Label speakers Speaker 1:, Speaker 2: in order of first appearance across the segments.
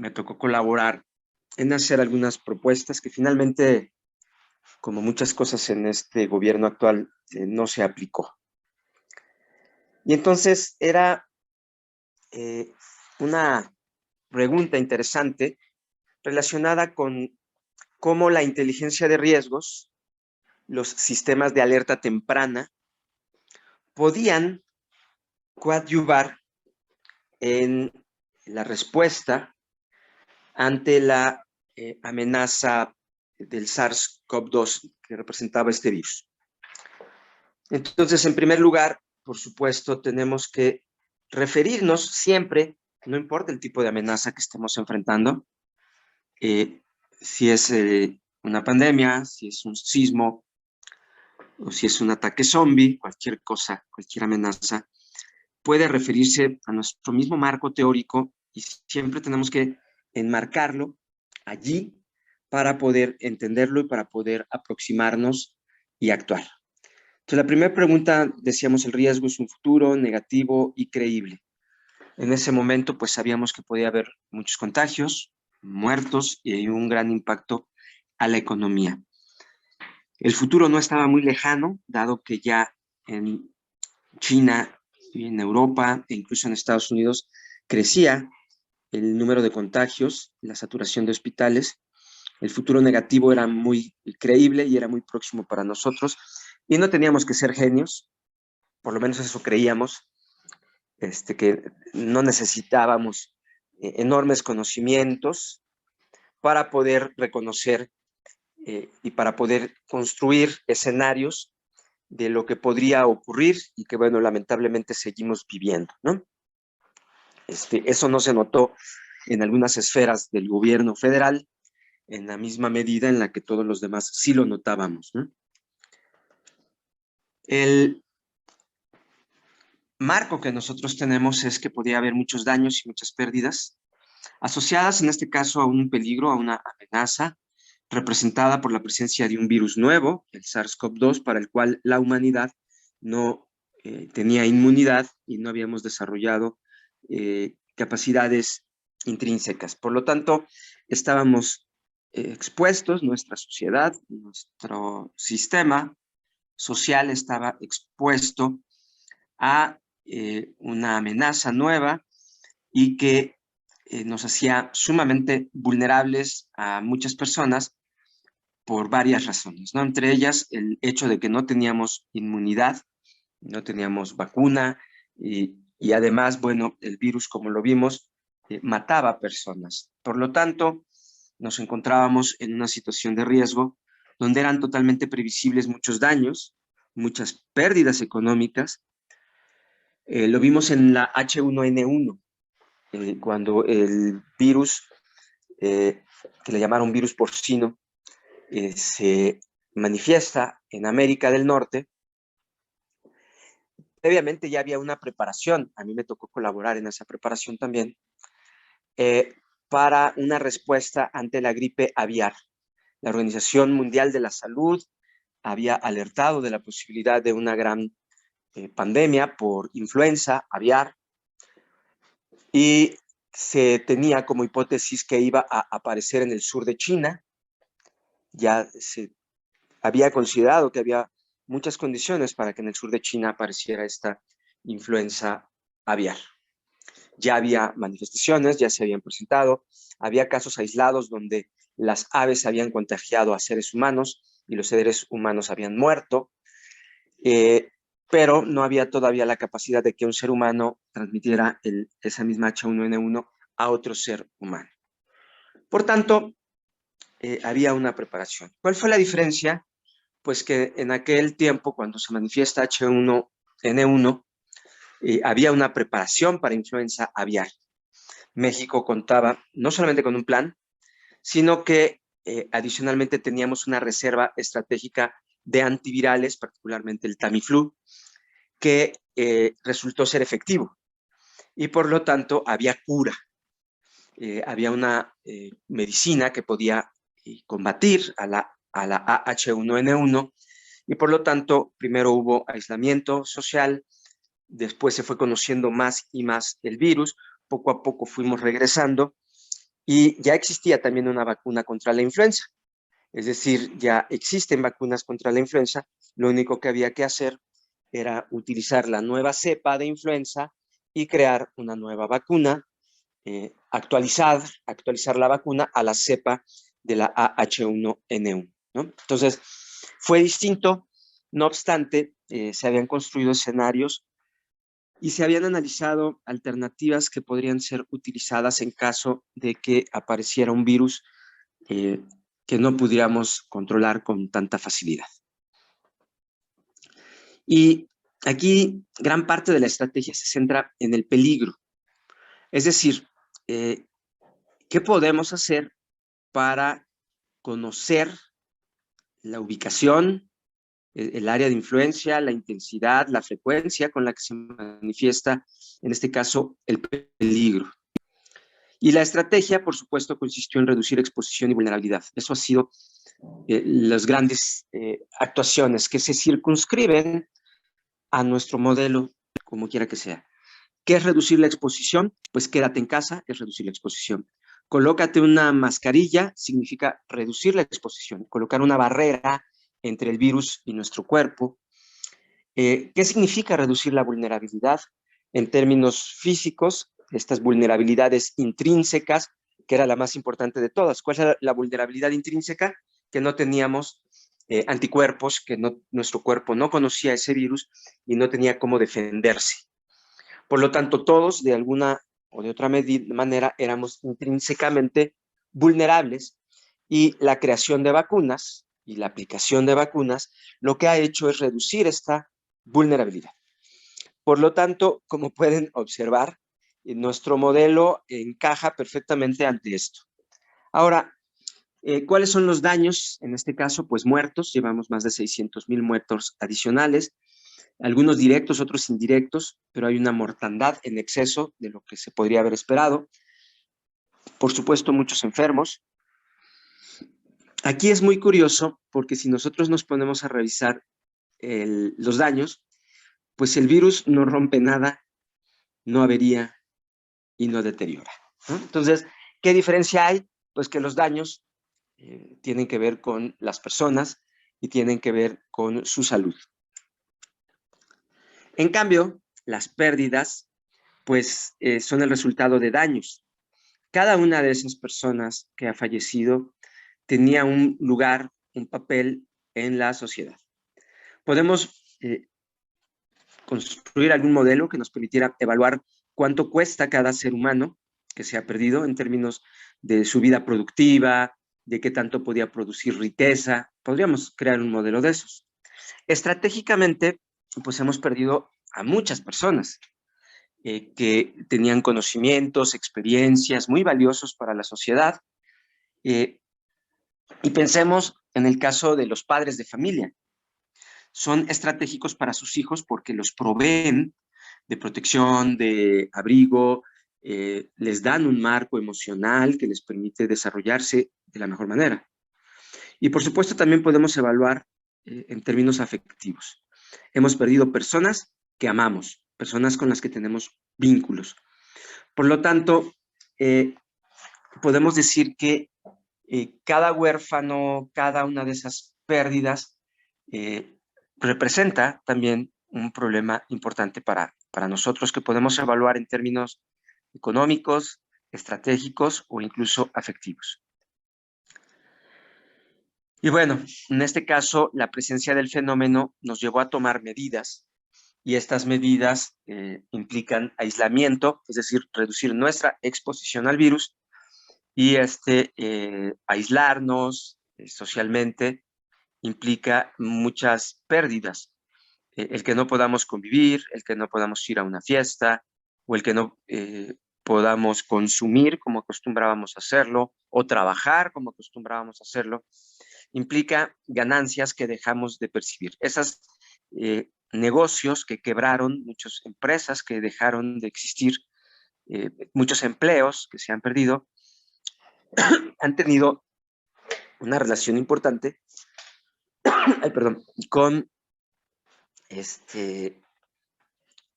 Speaker 1: me tocó colaborar en hacer algunas propuestas que finalmente, como muchas cosas en este gobierno actual, no se aplicó. Y entonces era una pregunta interesante relacionada con cómo la inteligencia de riesgos, los sistemas de alerta temprana, podían coadyuvar en la respuesta ante la amenaza del SARS-CoV-2 que representaba este virus. Entonces, en primer lugar, por supuesto, tenemos que referirnos siempre, no importa el tipo de amenaza que estemos enfrentando, si es una pandemia, si es un sismo, o si es un ataque zombie, cualquier cosa, cualquier amenaza, puede referirse a nuestro mismo marco teórico y siempre tenemos que enmarcarlo allí para poder entenderlo y para poder aproximarnos y actuar. Entonces, la primera pregunta, decíamos, el riesgo es un futuro negativo y creíble. En ese momento, pues sabíamos que podía haber muchos contagios, muertos y un gran impacto a la economía. El futuro no estaba muy lejano, dado que ya en China y en Europa e incluso en Estados Unidos crecía el número de contagios, la saturación de hospitales. El futuro negativo era muy creíble y era muy próximo para nosotros. Y no teníamos que ser genios, por lo menos eso creíamos, que no necesitábamos enormes conocimientos para poder reconocer y para poder construir escenarios de lo que podría ocurrir y que, bueno, lamentablemente seguimos viviendo, ¿no? Eso no se notó en algunas esferas del gobierno federal en la misma medida en la que todos los demás sí lo notábamos, ¿no? El marco que nosotros tenemos es que podía haber muchos daños y muchas pérdidas asociadas en este caso a un peligro, a una amenaza representada por la presencia de un virus nuevo, el SARS-CoV-2, para el cual la humanidad no tenía inmunidad y no habíamos desarrollado capacidades intrínsecas. Por lo tanto, estábamos expuestos, nuestra sociedad, nuestro sistema social estaba expuesto a una amenaza nueva y que nos hacía sumamente vulnerables a muchas personas por varias razones, ¿no? Entre ellas el hecho de que no teníamos inmunidad, no teníamos vacuna y además, bueno, el virus, como lo vimos, mataba personas. Por lo tanto, nos encontrábamos en una situación de riesgo donde eran totalmente previsibles muchos daños, muchas pérdidas económicas. Lo vimos en la H1N1, cuando el virus, que le llamaron virus porcino, se manifiesta en América del Norte. Previamente ya había una preparación, a mí me tocó colaborar en esa preparación también, para una respuesta ante la gripe aviar. La Organización Mundial de la Salud había alertado de la posibilidad de una gran pandemia por influenza aviar y se tenía como hipótesis que iba a aparecer en el sur de China. Ya se había considerado que había muchas condiciones para que en el sur de China apareciera esta influenza aviar. Ya había manifestaciones, ya se habían presentado, había casos aislados donde las aves habían contagiado a seres humanos y los seres humanos habían muerto, pero no había todavía la capacidad de que un ser humano transmitiera esa misma H1N1 a otro ser humano. Por tanto, había una preparación. ¿Cuál fue la diferencia? Pues que en aquel tiempo, cuando se manifiesta H1N1, había una preparación para influenza aviar. México contaba no solamente con un plan, sino que adicionalmente teníamos una reserva estratégica de antivirales, particularmente el Tamiflu, que resultó ser efectivo. Y por lo tanto había cura. Había una medicina que podía combatir a la H1N1 y por lo tanto primero hubo aislamiento social, después se fue conociendo más y más el virus, poco a poco fuimos regresando Y ya existía también una vacuna contra la influenza. Es decir, ya existen vacunas contra la influenza. Lo único que había que hacer era utilizar la nueva cepa de influenza y crear una nueva vacuna, actualizar la vacuna a la cepa de la AH1N1, ¿no? Entonces, fue distinto. No obstante, se habían construido escenarios y se habían analizado alternativas que podrían ser utilizadas en caso de que apareciera un virus eh, que no pudiéramos controlar con tanta facilidad. Y aquí gran parte de la estrategia se centra en el peligro. Es decir, ¿qué podemos hacer para conocer la ubicación, el área de influencia, la intensidad, la frecuencia con la que se manifiesta, en este caso, el peligro? Y la estrategia, por supuesto, consistió en reducir exposición y vulnerabilidad. Eso ha sido las grandes actuaciones que se circunscriben a nuestro modelo, como quiera que sea. ¿Qué es reducir la exposición? Pues quédate en casa, es reducir la exposición. Colócate una mascarilla, significa reducir la exposición, colocar una barrera entre el virus y nuestro cuerpo. ¿Qué significa reducir la vulnerabilidad? En términos físicos, estas vulnerabilidades intrínsecas, que era la más importante de todas. ¿Cuál es la vulnerabilidad intrínseca? Que no teníamos anticuerpos, que nuestro cuerpo no conocía ese virus y no tenía cómo defenderse. Por lo tanto, todos, de alguna o de otra manera, éramos intrínsecamente vulnerables y la creación de vacunas y la aplicación de vacunas lo que ha hecho es reducir esta vulnerabilidad. Por lo tanto, como pueden observar, nuestro modelo encaja perfectamente ante esto. Ahora, ¿cuáles son los daños? En este caso, pues muertos, llevamos más de 600,000 muertos adicionales, algunos directos, otros indirectos, pero hay una mortandad en exceso de lo que se podría haber esperado. Por supuesto, muchos enfermos. Aquí es muy curioso porque si nosotros nos ponemos a revisar los daños, pues el virus no rompe nada, no avería y no deteriora, ¿no? Entonces, ¿qué diferencia hay? Pues que los daños tienen que ver con las personas y tienen que ver con su salud. En cambio, las pérdidas, pues son el resultado de daños. Cada una de esas personas que ha fallecido tenía un lugar, un papel en la sociedad. Podemos construir algún modelo que nos permitiera evaluar cuánto cuesta cada ser humano que se ha perdido en términos de su vida productiva, de qué tanto podía producir riqueza. Podríamos crear un modelo de esos. Estratégicamente, pues hemos perdido a muchas personas que tenían conocimientos, experiencias muy valiosos para la sociedad. Y pensemos en el caso de los padres de familia. Son estratégicos para sus hijos porque los proveen de protección, de abrigo, les dan un marco emocional que les permite desarrollarse de la mejor manera. Y por supuesto también podemos evaluar en términos afectivos. Hemos perdido personas que amamos, personas con las que tenemos vínculos. Por lo tanto, podemos decir que cada huérfano, cada una de esas pérdidas representa también un problema importante para nosotros que podemos evaluar en términos económicos, estratégicos o incluso afectivos. Y bueno, en este caso, la presencia del fenómeno nos llevó a tomar medidas y estas medidas implican aislamiento, es decir, reducir nuestra exposición al virus y aislarnos socialmente implica muchas pérdidas. El que no podamos convivir, el que no podamos ir a una fiesta o el que no podamos consumir como acostumbrábamos a hacerlo o trabajar como acostumbrábamos a hacerlo, implica ganancias que dejamos de percibir. Esos negocios que quebraron, muchas empresas que dejaron de existir, muchos empleos que se han perdido, han tenido una relación importante ay, perdón, con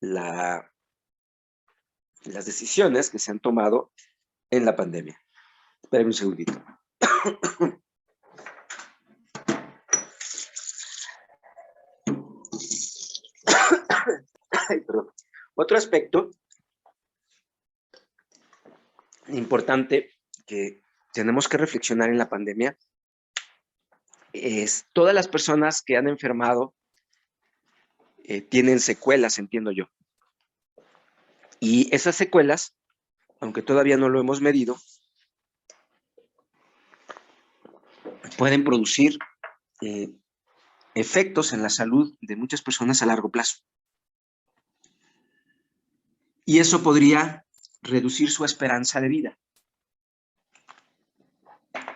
Speaker 1: las decisiones que se han tomado en la pandemia. Espérame un segundito. Ay, perdón. Otro aspecto importante que tenemos que reflexionar en la pandemia es todas las personas que han enfermado tienen secuelas, entiendo yo. Y esas secuelas, aunque todavía no lo hemos medido, pueden producir efectos en la salud de muchas personas a largo plazo. Y eso podría reducir su esperanza de vida.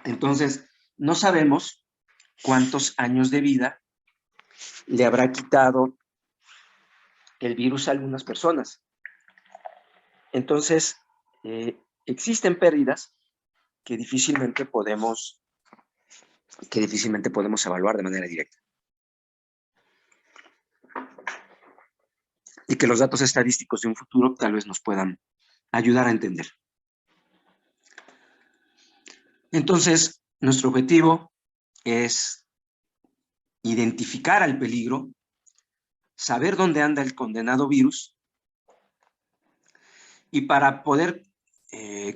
Speaker 1: Entonces, no sabemos cuántos años de vida le habrá quitado el virus a algunas personas. Entonces, existen pérdidas que difícilmente podemos evaluar de manera directa. Y que los datos estadísticos de un futuro tal vez nos puedan ayudar a entender. Entonces, nuestro objetivo es identificar al peligro, saber dónde anda el condenado virus, y para poder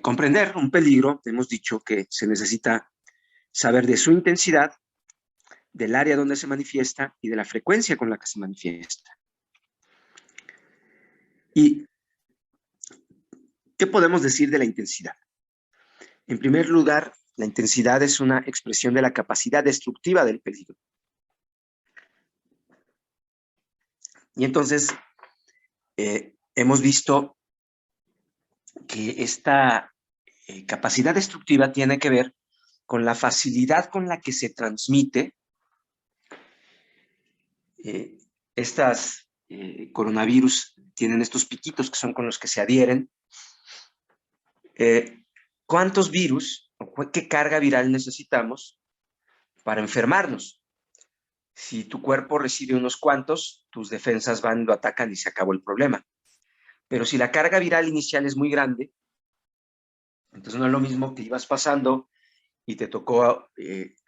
Speaker 1: comprender un peligro, hemos dicho que se necesita saber de su intensidad, del área donde se manifiesta y de la frecuencia con la que se manifiesta. ¿Y qué podemos decir de la intensidad? En primer lugar, la intensidad es una expresión de la capacidad destructiva del peligro. Y entonces, hemos visto que esta capacidad destructiva tiene que ver con la facilidad con la que se transmite estas coronavirus. Tienen estos piquitos que son con los que se adhieren. ¿Cuántos virus o qué carga viral necesitamos para enfermarnos? Si tu cuerpo recibe unos cuantos, tus defensas van, lo atacan y se acabó el problema. Pero si la carga viral inicial es muy grande, entonces no es lo mismo que ibas pasando y te tocó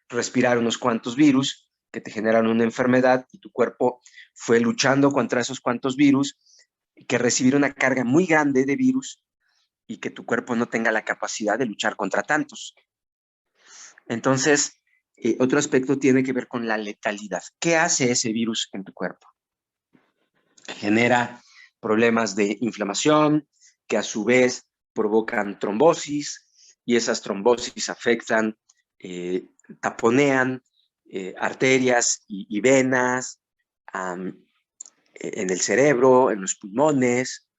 Speaker 1: respirar unos cuantos virus que te generan una enfermedad y tu cuerpo fue luchando contra esos cuantos virus, que recibir una carga muy grande de virus y que tu cuerpo no tenga la capacidad de luchar contra tantos. Entonces, otro aspecto tiene que ver con la letalidad. ¿Qué hace ese virus en tu cuerpo? Genera problemas de inflamación, que a su vez provocan trombosis, y esas trombosis afectan, taponean arterias y venas en el cerebro, en los pulmones,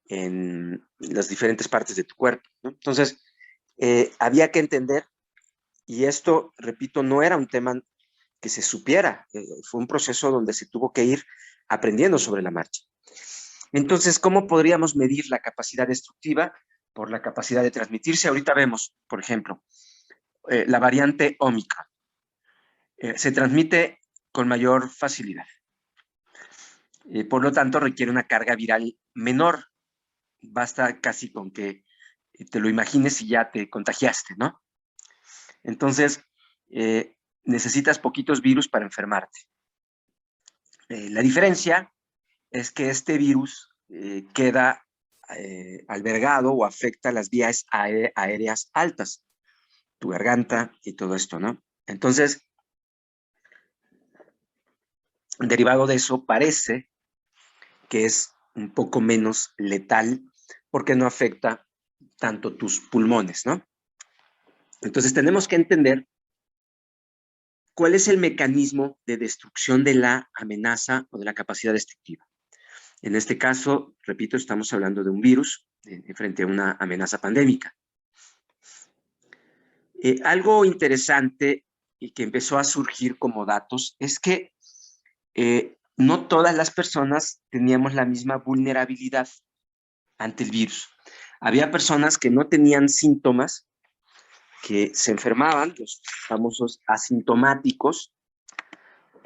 Speaker 1: en las diferentes partes de tu cuerpo, ¿no? Entonces, había que entender, y esto, repito, no era un tema que se supiera, fue un proceso donde se tuvo que ir aprendiendo sobre la marcha. Entonces, ¿cómo podríamos medir la capacidad destructiva? Por la capacidad de transmitirse. Ahorita vemos, por ejemplo, la variante Omicron. Se transmite con mayor facilidad. Por lo tanto, requiere una carga viral menor. Basta casi con que te lo imagines y ya te contagiaste, ¿no? Entonces, necesitas poquitos virus para enfermarte. La diferencia es que este virus queda albergado o afecta las vías aéreas altas, tu garganta y todo esto, ¿no? Entonces, derivado de eso, parece que es un poco menos letal porque no afecta tanto tus pulmones, ¿no? Entonces, tenemos que entender cuál es el mecanismo de destrucción de la amenaza o de la capacidad destructiva. En este caso, repito, estamos hablando de un virus frente a una amenaza pandémica. Algo interesante y que empezó a surgir como datos es que no todas las personas teníamos la misma vulnerabilidad ante el virus. Había personas que no tenían síntomas, que se enfermaban, los famosos asintomáticos,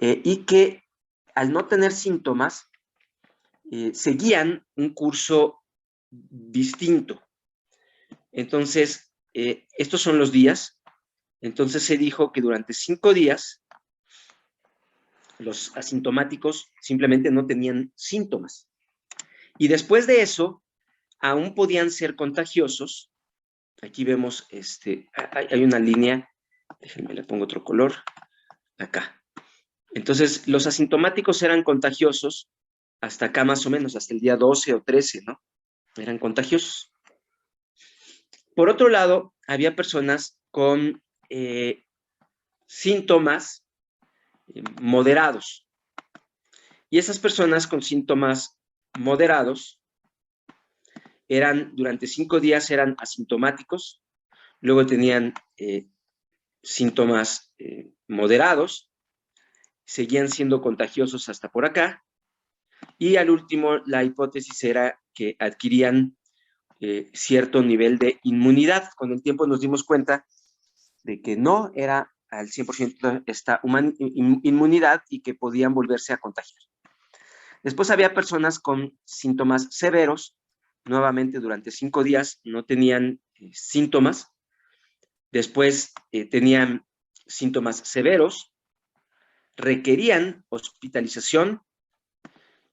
Speaker 1: y que al no tener síntomas, seguían un curso distinto. Entonces, estos son los días. Entonces se dijo que durante 5 días los asintomáticos simplemente no tenían síntomas. Y después de eso, aún podían ser contagiosos. Aquí vemos, hay una línea, déjenme le pongo otro color, acá. Entonces, los asintomáticos eran contagiosos hasta acá más o menos, hasta el día 12 o 13, ¿no? Eran contagiosos. Por otro lado, había personas con síntomas moderados. Y esas personas con síntomas moderados durante 5 días eran asintomáticos, luego tenían síntomas moderados, seguían siendo contagiosos hasta por acá, y al último la hipótesis era que adquirían cierto nivel de inmunidad. Con el tiempo nos dimos cuenta de que no era al 100% esta inmunidad y que podían volverse a contagiar. Después había personas con síntomas severos, nuevamente durante 5 días no tenían síntomas, después tenían síntomas severos, requerían hospitalización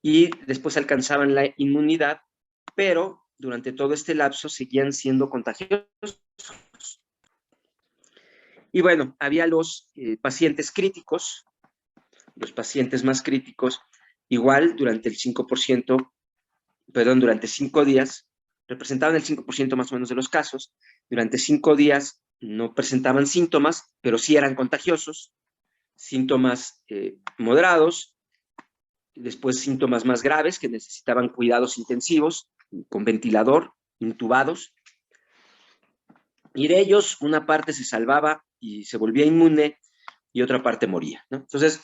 Speaker 1: y después alcanzaban la inmunidad, pero durante todo este lapso seguían siendo contagiosos. Y bueno, había los pacientes críticos, los pacientes más críticos, igual durante el 5%, perdón, durante 5 días, representaban el 5% más o menos de los casos, durante 5 días no presentaban síntomas, pero sí eran contagiosos, síntomas moderados, después síntomas más graves que necesitaban cuidados intensivos, con ventilador, intubados, y de ellos una parte se salvaba y se volvía inmune y otra parte moría, ¿no? Entonces,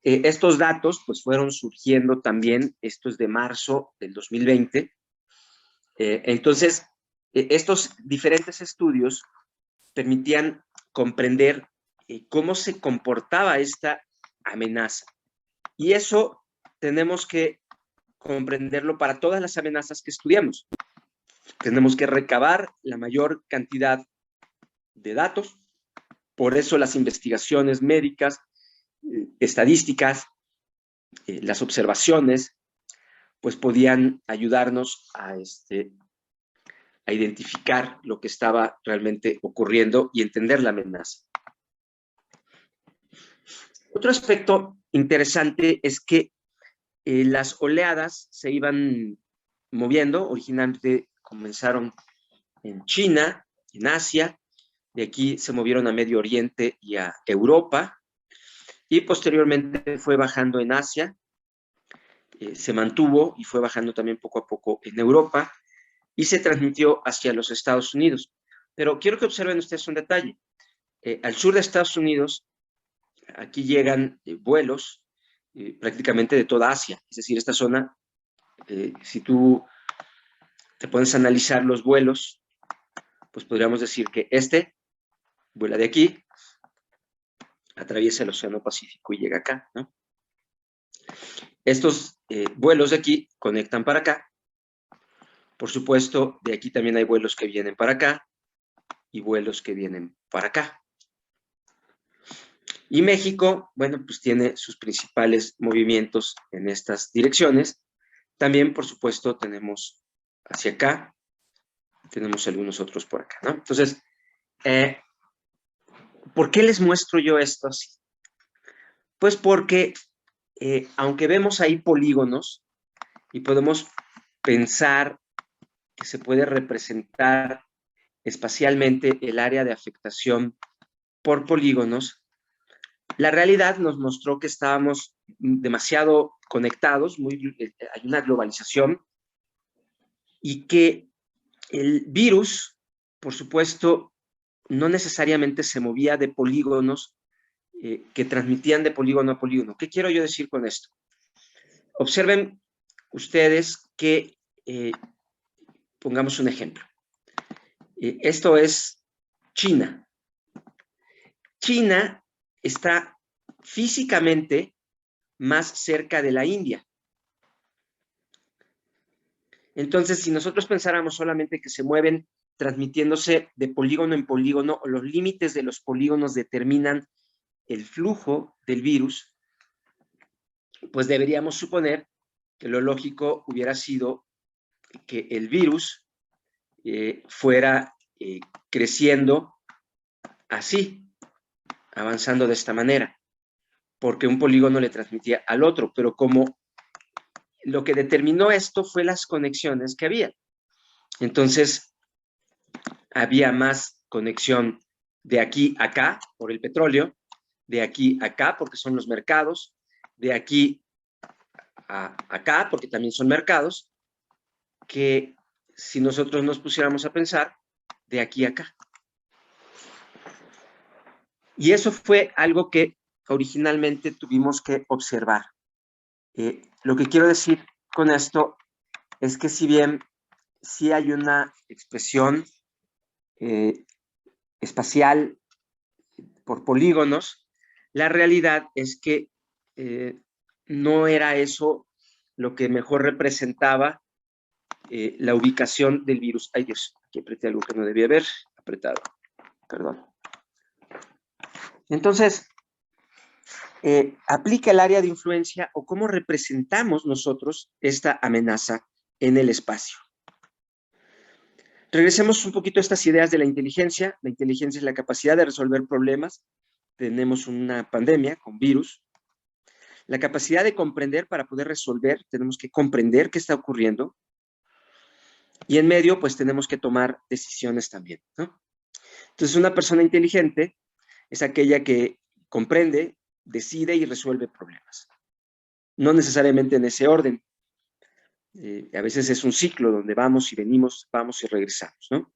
Speaker 1: estos datos pues fueron surgiendo también, esto es de marzo del 2020, entonces estos diferentes estudios permitían comprender cómo se comportaba esta amenaza. Y eso tenemos que comprenderlo para todas las amenazas que estudiamos. Tenemos que recabar la mayor cantidad de datos, por eso las investigaciones médicas, estadísticas, las observaciones, pues podían ayudarnos a identificar lo que estaba realmente ocurriendo y entender la amenaza. Otro aspecto interesante es que las oleadas se iban moviendo. Originalmente comenzaron en China, en Asia, de aquí se movieron a Medio Oriente y a Europa, y posteriormente fue bajando en Asia, se mantuvo y fue bajando también poco a poco en Europa, y se transmitió hacia los Estados Unidos. Pero quiero que observen ustedes un detalle. Al sur de Estados Unidos, aquí llegan vuelos prácticamente de toda Asia. Es decir, esta zona, si tú te pones a analizar los vuelos, pues podríamos decir que vuela de aquí, atraviesa el Océano Pacífico y llega acá, ¿no? Estos vuelos de aquí conectan para acá. Por supuesto, de aquí también hay vuelos que vienen para acá y vuelos que vienen para acá. Y México, bueno, pues tiene sus principales movimientos en estas direcciones. También, por supuesto, tenemos hacia acá, tenemos algunos otros por acá, ¿no? Entonces, ¿por qué les muestro yo esto así? Pues porque, aunque vemos ahí polígonos y podemos pensar que se puede representar espacialmente el área de afectación por polígonos, la realidad nos mostró que estábamos demasiado conectados, hay una globalización, y que el virus, por supuesto, no necesariamente se movía de polígonos que transmitían de polígono a polígono. ¿Qué quiero yo decir con esto? Observen ustedes que, pongamos un ejemplo. Esto es China. China está físicamente más cerca de la India. Entonces, si nosotros pensáramos solamente que se mueven transmitiéndose de polígono en polígono, o los límites de los polígonos determinan el flujo del virus, pues deberíamos suponer que lo lógico hubiera sido que el virus fuera creciendo así, avanzando de esta manera, porque un polígono le transmitía al otro, pero como lo que determinó esto fue las conexiones que había. Entonces, había más conexión de aquí a acá por el petróleo, de aquí a acá porque son los mercados, de aquí a acá porque también son mercados, que si nosotros nos pusiéramos a pensar de aquí a acá. Y eso fue algo que originalmente tuvimos que observar. Lo que quiero decir con esto es que si bien sí hay una expresión espacial por polígonos, la realidad es que no era eso lo que mejor representaba la ubicación del virus. Ay Dios, aquí apreté algo que no debía haber apretado, perdón. Entonces, aplica el área de influencia o cómo representamos nosotros esta amenaza en el espacio. Regresemos un poquito a estas ideas de la inteligencia. La inteligencia es la capacidad de resolver problemas. Tenemos una pandemia con virus. La capacidad de comprender para poder resolver, tenemos que comprender qué está ocurriendo. Y en medio, pues tenemos que tomar decisiones también, ¿no? Entonces, una persona inteligente es aquella que comprende, decide y resuelve problemas. No necesariamente en ese orden. A veces es un ciclo donde vamos y venimos, vamos y regresamos, ¿no?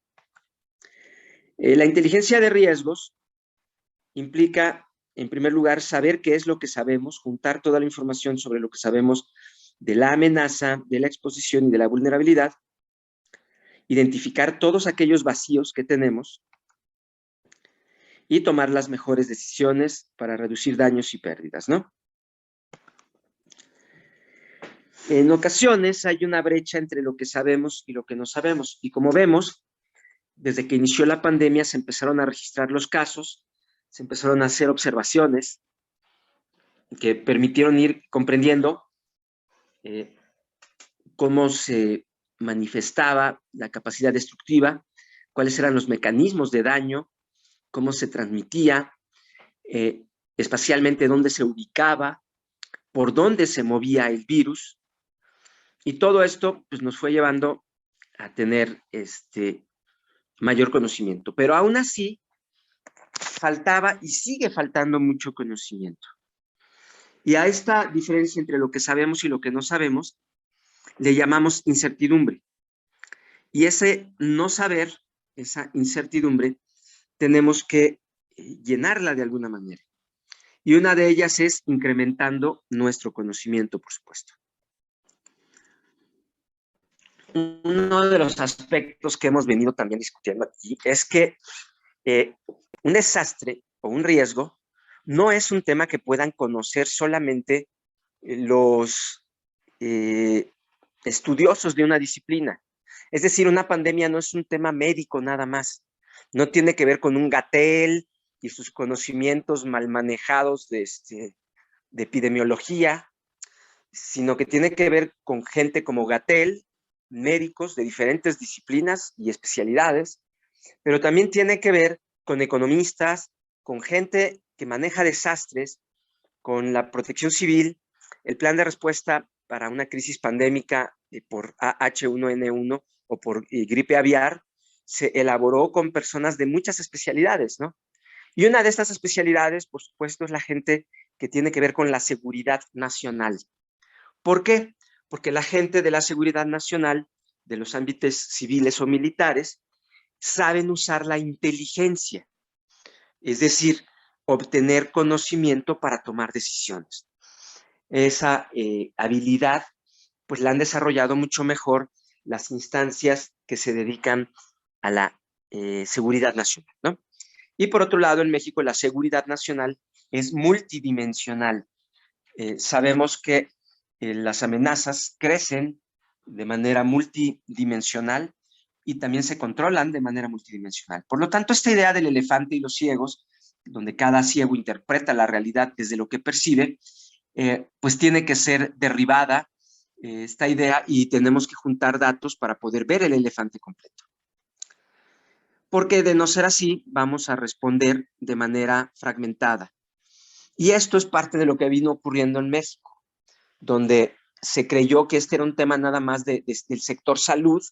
Speaker 1: La inteligencia de riesgos implica, en primer lugar, saber qué es lo que sabemos, juntar toda la información sobre lo que sabemos de la amenaza, de la exposición y de la vulnerabilidad, identificar todos aquellos vacíos que tenemos y tomar las mejores decisiones para reducir daños y pérdidas, ¿no? En ocasiones hay una brecha entre lo que sabemos y lo que no sabemos, y como vemos, desde que inició la pandemia se empezaron a registrar los casos, se empezaron a hacer observaciones que permitieron ir comprendiendo cómo se manifestaba la capacidad destructiva, cuáles eran los mecanismos de daño, cómo se transmitía, espacialmente dónde se ubicaba, por dónde se movía el virus, y todo esto pues, nos fue llevando a tener mayor conocimiento. Pero aún así, faltaba y sigue faltando mucho conocimiento. Y a esta diferencia entre lo que sabemos y lo que no sabemos, le llamamos incertidumbre. Y ese no saber, esa incertidumbre, tenemos que llenarla de alguna manera. Y una de ellas es incrementando nuestro conocimiento, por supuesto. Uno de los aspectos que hemos venido también discutiendo aquí es que un desastre o un riesgo no es un tema que puedan conocer solamente los estudiosos de una disciplina. Es decir, una pandemia no es un tema médico nada más. No tiene que ver con un Gatell y sus conocimientos mal manejados de epidemiología, sino que tiene que ver con gente como Gatell, médicos de diferentes disciplinas y especialidades, pero también tiene que ver con economistas, con gente que maneja desastres, con la protección civil, el plan de respuesta para una crisis pandémica por H1N1 o por gripe aviar, se elaboró con personas de muchas especialidades, ¿no? Y una de estas especialidades, por supuesto, es la gente que tiene que ver con la seguridad nacional. ¿Por qué? Porque la gente de la seguridad nacional, de los ámbitos civiles o militares, saben usar la inteligencia, es decir, obtener conocimiento para tomar decisiones. Esa habilidad, pues la han desarrollado mucho mejor las instancias que se dedican a la seguridad nacional, ¿no? Y por otro lado, en México la seguridad nacional es multidimensional. Sabemos que las amenazas crecen de manera multidimensional y también se controlan de manera multidimensional. Por lo tanto, esta idea del elefante y los ciegos, donde cada ciego interpreta la realidad desde lo que percibe, pues tiene que ser derribada esta idea y tenemos que juntar datos para poder ver el elefante completo. Porque de no ser así, vamos a responder de manera fragmentada. Y esto es parte de lo que vino ocurriendo en México, donde se creyó que este era un tema nada más del sector salud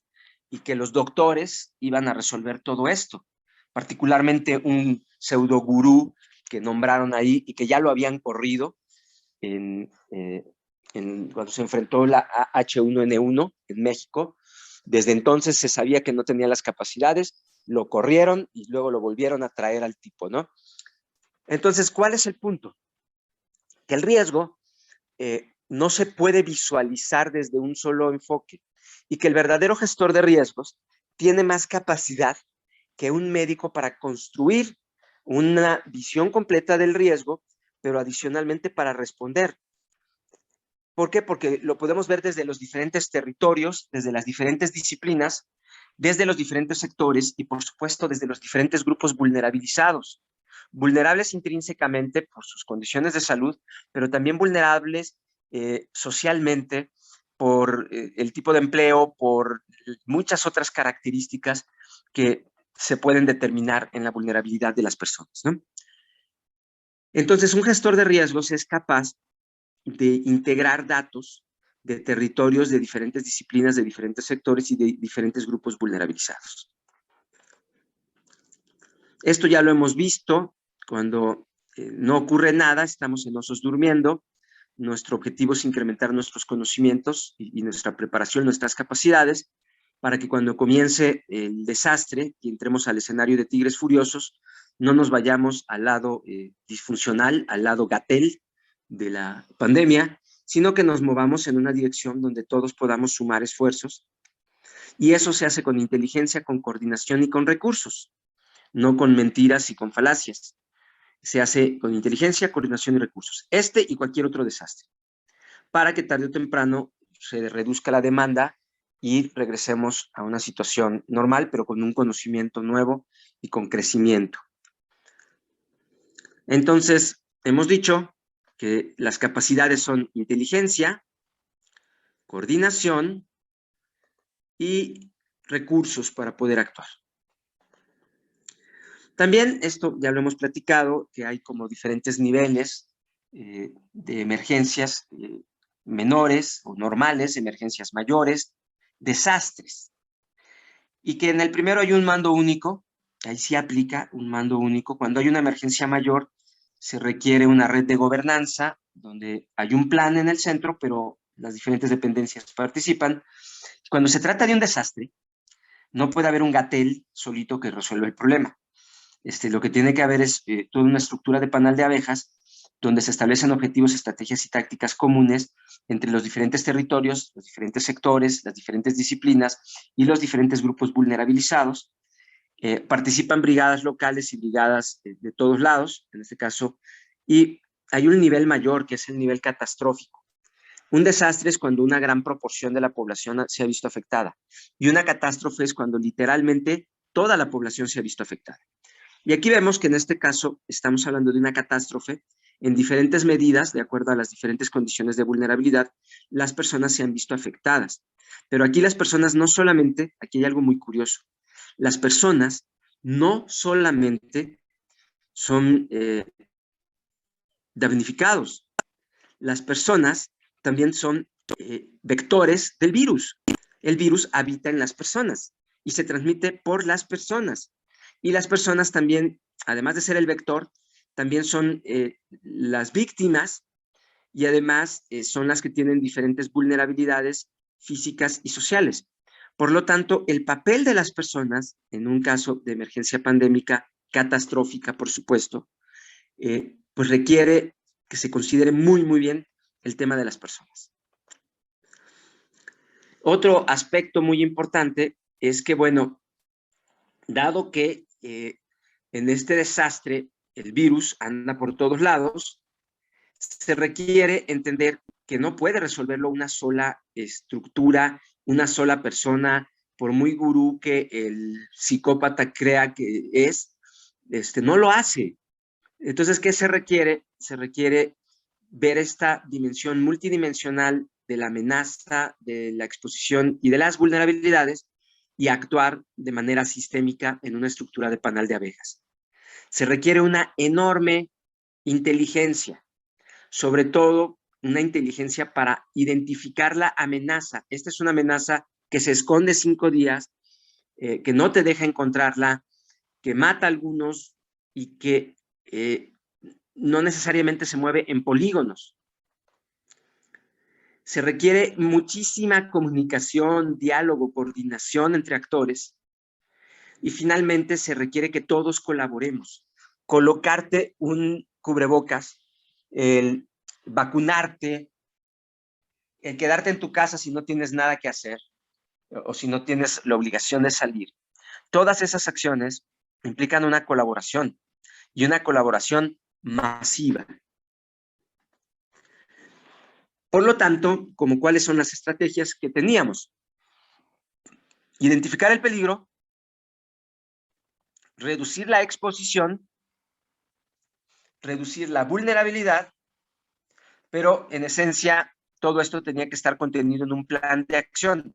Speaker 1: y que los doctores iban a resolver todo esto, particularmente un pseudo gurú que nombraron ahí y que ya lo habían corrido cuando se enfrentó la H1N1 en México. Desde entonces se sabía que no tenía las capacidades, lo corrieron y luego lo volvieron a traer al tipo, ¿no? Entonces, ¿cuál es el punto? Que el riesgo no se puede visualizar desde un solo enfoque y que el verdadero gestor de riesgos tiene más capacidad que un médico para construir una visión completa del riesgo, pero adicionalmente para responder. ¿Por qué? Porque lo podemos ver desde los diferentes territorios, desde las diferentes disciplinas, desde los diferentes sectores y, por supuesto, desde los diferentes grupos vulnerabilizados. Vulnerables intrínsecamente por sus condiciones de salud, pero también vulnerables socialmente por el tipo de empleo, por muchas otras características que se pueden determinar en la vulnerabilidad de las personas, ¿no? Entonces, un gestor de riesgos es capaz de integrar datos de territorios de diferentes disciplinas, de diferentes sectores y de diferentes grupos vulnerabilizados. Esto ya lo hemos visto cuando no ocurre nada, estamos en osos durmiendo. Nuestro objetivo es incrementar nuestros conocimientos y nuestra preparación, nuestras capacidades, para que cuando comience el desastre y entremos al escenario de tigres furiosos, no nos vayamos al lado disfuncional, al lado Gatell de la pandemia, sino que nos movamos en una dirección donde todos podamos sumar esfuerzos. Y eso se hace con inteligencia, con coordinación y con recursos, no con mentiras y con falacias. Se hace con inteligencia, coordinación y recursos. Este y cualquier otro desastre, para que tarde o temprano se reduzca la demanda y regresemos a una situación normal, pero con un conocimiento nuevo y con crecimiento. Entonces, hemos dicho que las capacidades son inteligencia, coordinación y recursos para poder actuar. También esto ya lo hemos platicado, que hay como diferentes niveles de emergencias menores o normales, emergencias mayores, desastres. Y que en el primero hay un mando único, ahí sí aplica un mando único. Cuando hay una emergencia mayor, se requiere una red de gobernanza, donde hay un plan en el centro, pero las diferentes dependencias participan. Cuando se trata de un desastre, no puede haber un Gatell solito que resuelva el problema. Lo que tiene que haber es toda una estructura de panal de abejas donde se establecen objetivos, estrategias y tácticas comunes entre los diferentes territorios, los diferentes sectores, las diferentes disciplinas y los diferentes grupos vulnerabilizados. Participan brigadas locales y brigadas de todos lados, en este caso, y hay un nivel mayor que es el nivel catastrófico. Un desastre es cuando una gran proporción de la población se ha visto afectada y una catástrofe es cuando literalmente toda la población se ha visto afectada. Y aquí vemos que en este caso estamos hablando de una catástrofe en diferentes medidas, de acuerdo a las diferentes condiciones de vulnerabilidad, las personas se han visto afectadas. Pero aquí las personas no solamente, aquí hay algo muy curioso, las personas no solamente son damnificados, las personas también son vectores del virus. El virus habita en las personas y se transmite por las personas. Y las personas también, además de ser el vector, también son las víctimas y además son las que tienen diferentes vulnerabilidades físicas y sociales. Por lo tanto, el papel de las personas en un caso de emergencia pandémica catastrófica, por supuesto, pues requiere que se considere muy, muy bien el tema de las personas. Otro aspecto muy importante es que, bueno, dado que en este desastre el virus anda por todos lados, se requiere entender que no puede resolverlo una sola estructura, una sola persona, por muy gurú que el psicópata crea que es, no lo hace. Entonces, ¿qué se requiere? Se requiere ver esta dimensión multidimensional de la amenaza, de la exposición y de las vulnerabilidades y actuar de manera sistémica en una estructura de panal de abejas. Se requiere una enorme inteligencia, sobre todo una inteligencia para identificar la amenaza. Esta es una amenaza que se esconde 5 días, que no te deja encontrarla, que mata a algunos y que no necesariamente se mueve en polígonos. Se requiere muchísima comunicación, diálogo, coordinación entre actores y finalmente se requiere que todos colaboremos. Colocarte un cubrebocas, el vacunarte, el quedarte en tu casa si no tienes nada que hacer o si no tienes la obligación de salir. Todas esas acciones implican una colaboración y una colaboración masiva. Por lo tanto, como cuáles son las estrategias que teníamos. Identificar el peligro, reducir la exposición, reducir la vulnerabilidad, pero en esencia todo esto tenía que estar contenido en un plan de acción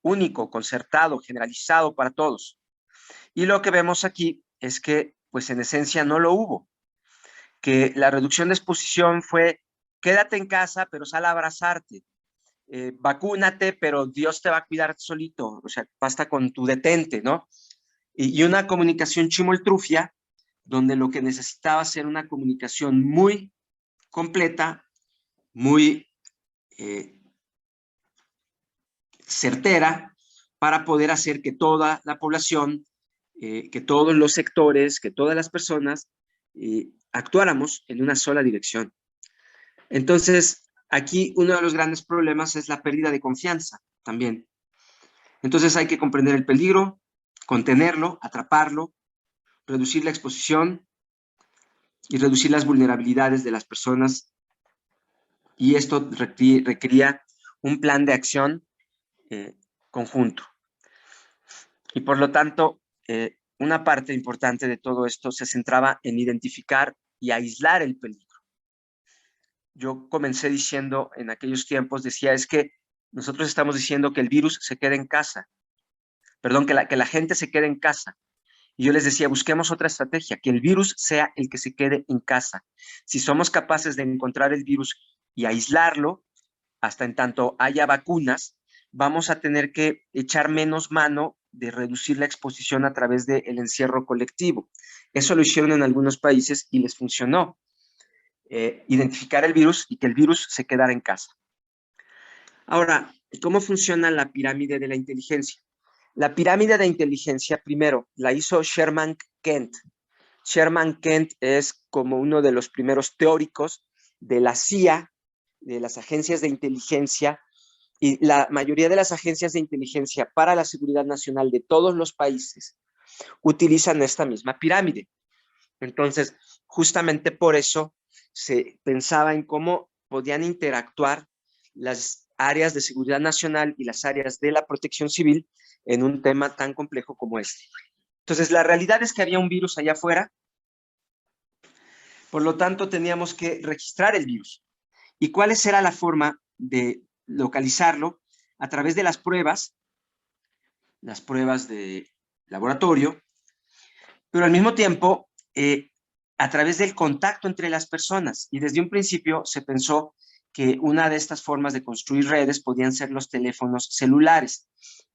Speaker 1: único, concertado, generalizado para todos. Y lo que vemos aquí es que, pues en esencia no lo hubo, que la reducción de exposición fue quédate en casa, pero sal a abrazarte, vacúnate, pero Dios te va a cuidar solito, o sea, basta con tu detente, ¿no? Y una comunicación chimoltrufia, donde lo que necesitaba ser una comunicación muy completa, muy certera, para poder hacer que toda la población, que todos los sectores, que todas las personas actuáramos en una sola dirección. Entonces, aquí uno de los grandes problemas es la pérdida de confianza también. Entonces hay que comprender el peligro, contenerlo, atraparlo, reducir la exposición y reducir las vulnerabilidades de las personas. Y esto requería un plan de acción conjunto. Y por lo tanto, una parte importante de todo esto se centraba en identificar y aislar el peligro. Yo comencé diciendo en aquellos tiempos, decía, es que nosotros estamos diciendo que el virus se quede en casa, perdón, que la gente se quede en casa. Y yo les decía, busquemos otra estrategia, que el virus sea el que se quede en casa. Si somos capaces de encontrar el virus y aislarlo, hasta en tanto haya vacunas, vamos a tener que echar menos mano de reducir la exposición a través del encierro colectivo. Eso lo hicieron en algunos países y les funcionó. Identificar el virus y que el virus se quedara en casa. Ahora, ¿cómo funciona la pirámide de la inteligencia? La pirámide de inteligencia, primero, la hizo Sherman Kent. Sherman Kent es como uno de los primeros teóricos de la CIA, de las agencias de inteligencia, y la mayoría de las agencias de inteligencia para la seguridad nacional de todos los países utilizan esta misma pirámide. Entonces, justamente por eso se pensaba en cómo podían interactuar las áreas de seguridad nacional y las áreas de la protección civil en un tema tan complejo como este. Entonces, la realidad es que había un virus allá afuera, por lo tanto, teníamos que registrar el virus. ¿Y cuál era la forma de localizarlo? A través de las pruebas de laboratorio, pero al mismo tiempo a través del contacto entre las personas. Y desde un principio se pensó que una de estas formas de construir redes podían ser los teléfonos celulares.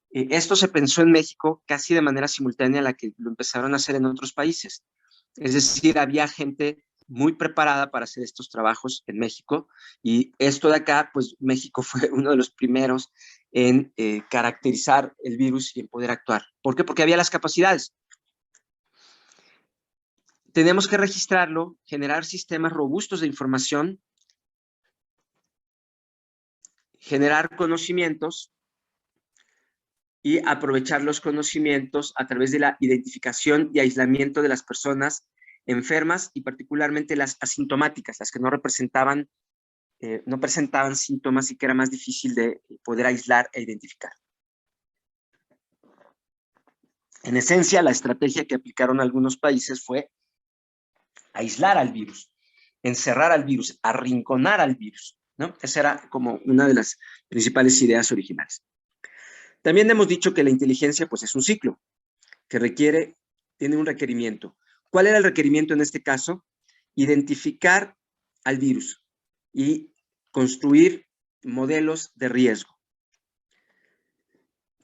Speaker 1: Esto se pensó en México casi de manera simultánea a la que lo empezaron a hacer en otros países. Es decir, había gente muy preparada para hacer estos trabajos en México y esto de acá, pues México fue uno de los primeros en caracterizar el virus y en poder actuar. ¿Por qué? Porque había las capacidades. Tenemos que registrarlo, generar sistemas robustos de información, generar conocimientos y aprovechar los conocimientos a través de la identificación y aislamiento de las personas enfermas y particularmente las asintomáticas, las que no presentaban síntomas y que era más difícil de poder aislar e identificar. En esencia, la estrategia que aplicaron algunos países fue aislar al virus, encerrar al virus, arrinconar al virus, ¿no? Esa era como una de las principales ideas originales. También hemos dicho que la inteligencia, pues, es un ciclo que tiene un requerimiento. ¿Cuál era el requerimiento en este caso? Identificar al virus y construir modelos de riesgo.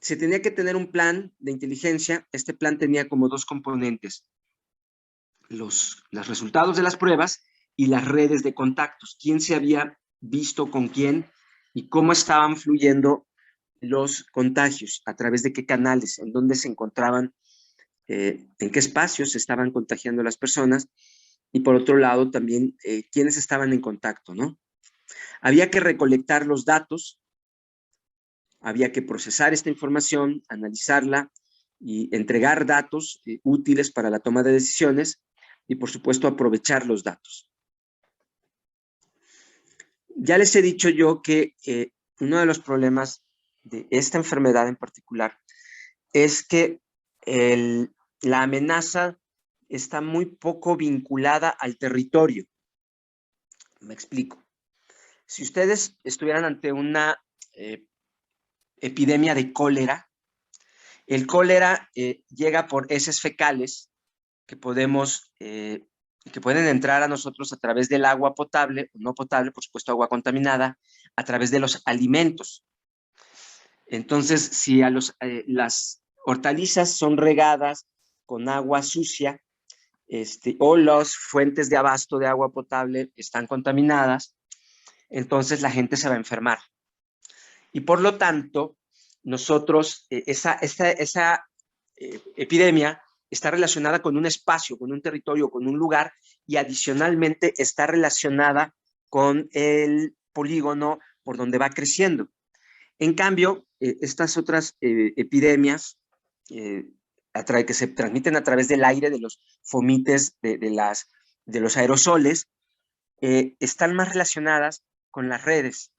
Speaker 1: Se tenía que tener un plan de inteligencia. Este plan tenía como dos componentes: los resultados de las pruebas y las redes de contactos. ¿Quién se había visto con quién y cómo estaban fluyendo los contagios? ¿A través de qué canales? ¿En dónde se encontraban? ¿En qué espacios se estaban contagiando las personas? Y por otro lado también, ¿quiénes estaban en contacto, no? Había que recolectar los datos, había que procesar esta información, analizarla y entregar datos útiles para la toma de decisiones y, por supuesto, aprovechar los datos. Ya les he dicho yo que uno de los problemas de esta enfermedad en particular es que la amenaza está muy poco vinculada al territorio. Me explico. Si ustedes estuvieran ante una epidemia de cólera, el cólera llega por heces fecales que que pueden entrar a nosotros a través del agua potable o no potable, por supuesto agua contaminada, a través de los alimentos. Entonces, si las hortalizas son regadas con agua sucia, o las fuentes de abasto de agua potable están contaminadas, entonces la gente se va a enfermar. Y por lo tanto, nosotros, esa epidemia está relacionada con un espacio, con un territorio, con un lugar, y adicionalmente está relacionada con el polígono por donde va creciendo. En cambio, estas otras epidemias que se transmiten a través del aire, de los fomites, de los aerosoles, están más relacionadas con las redes.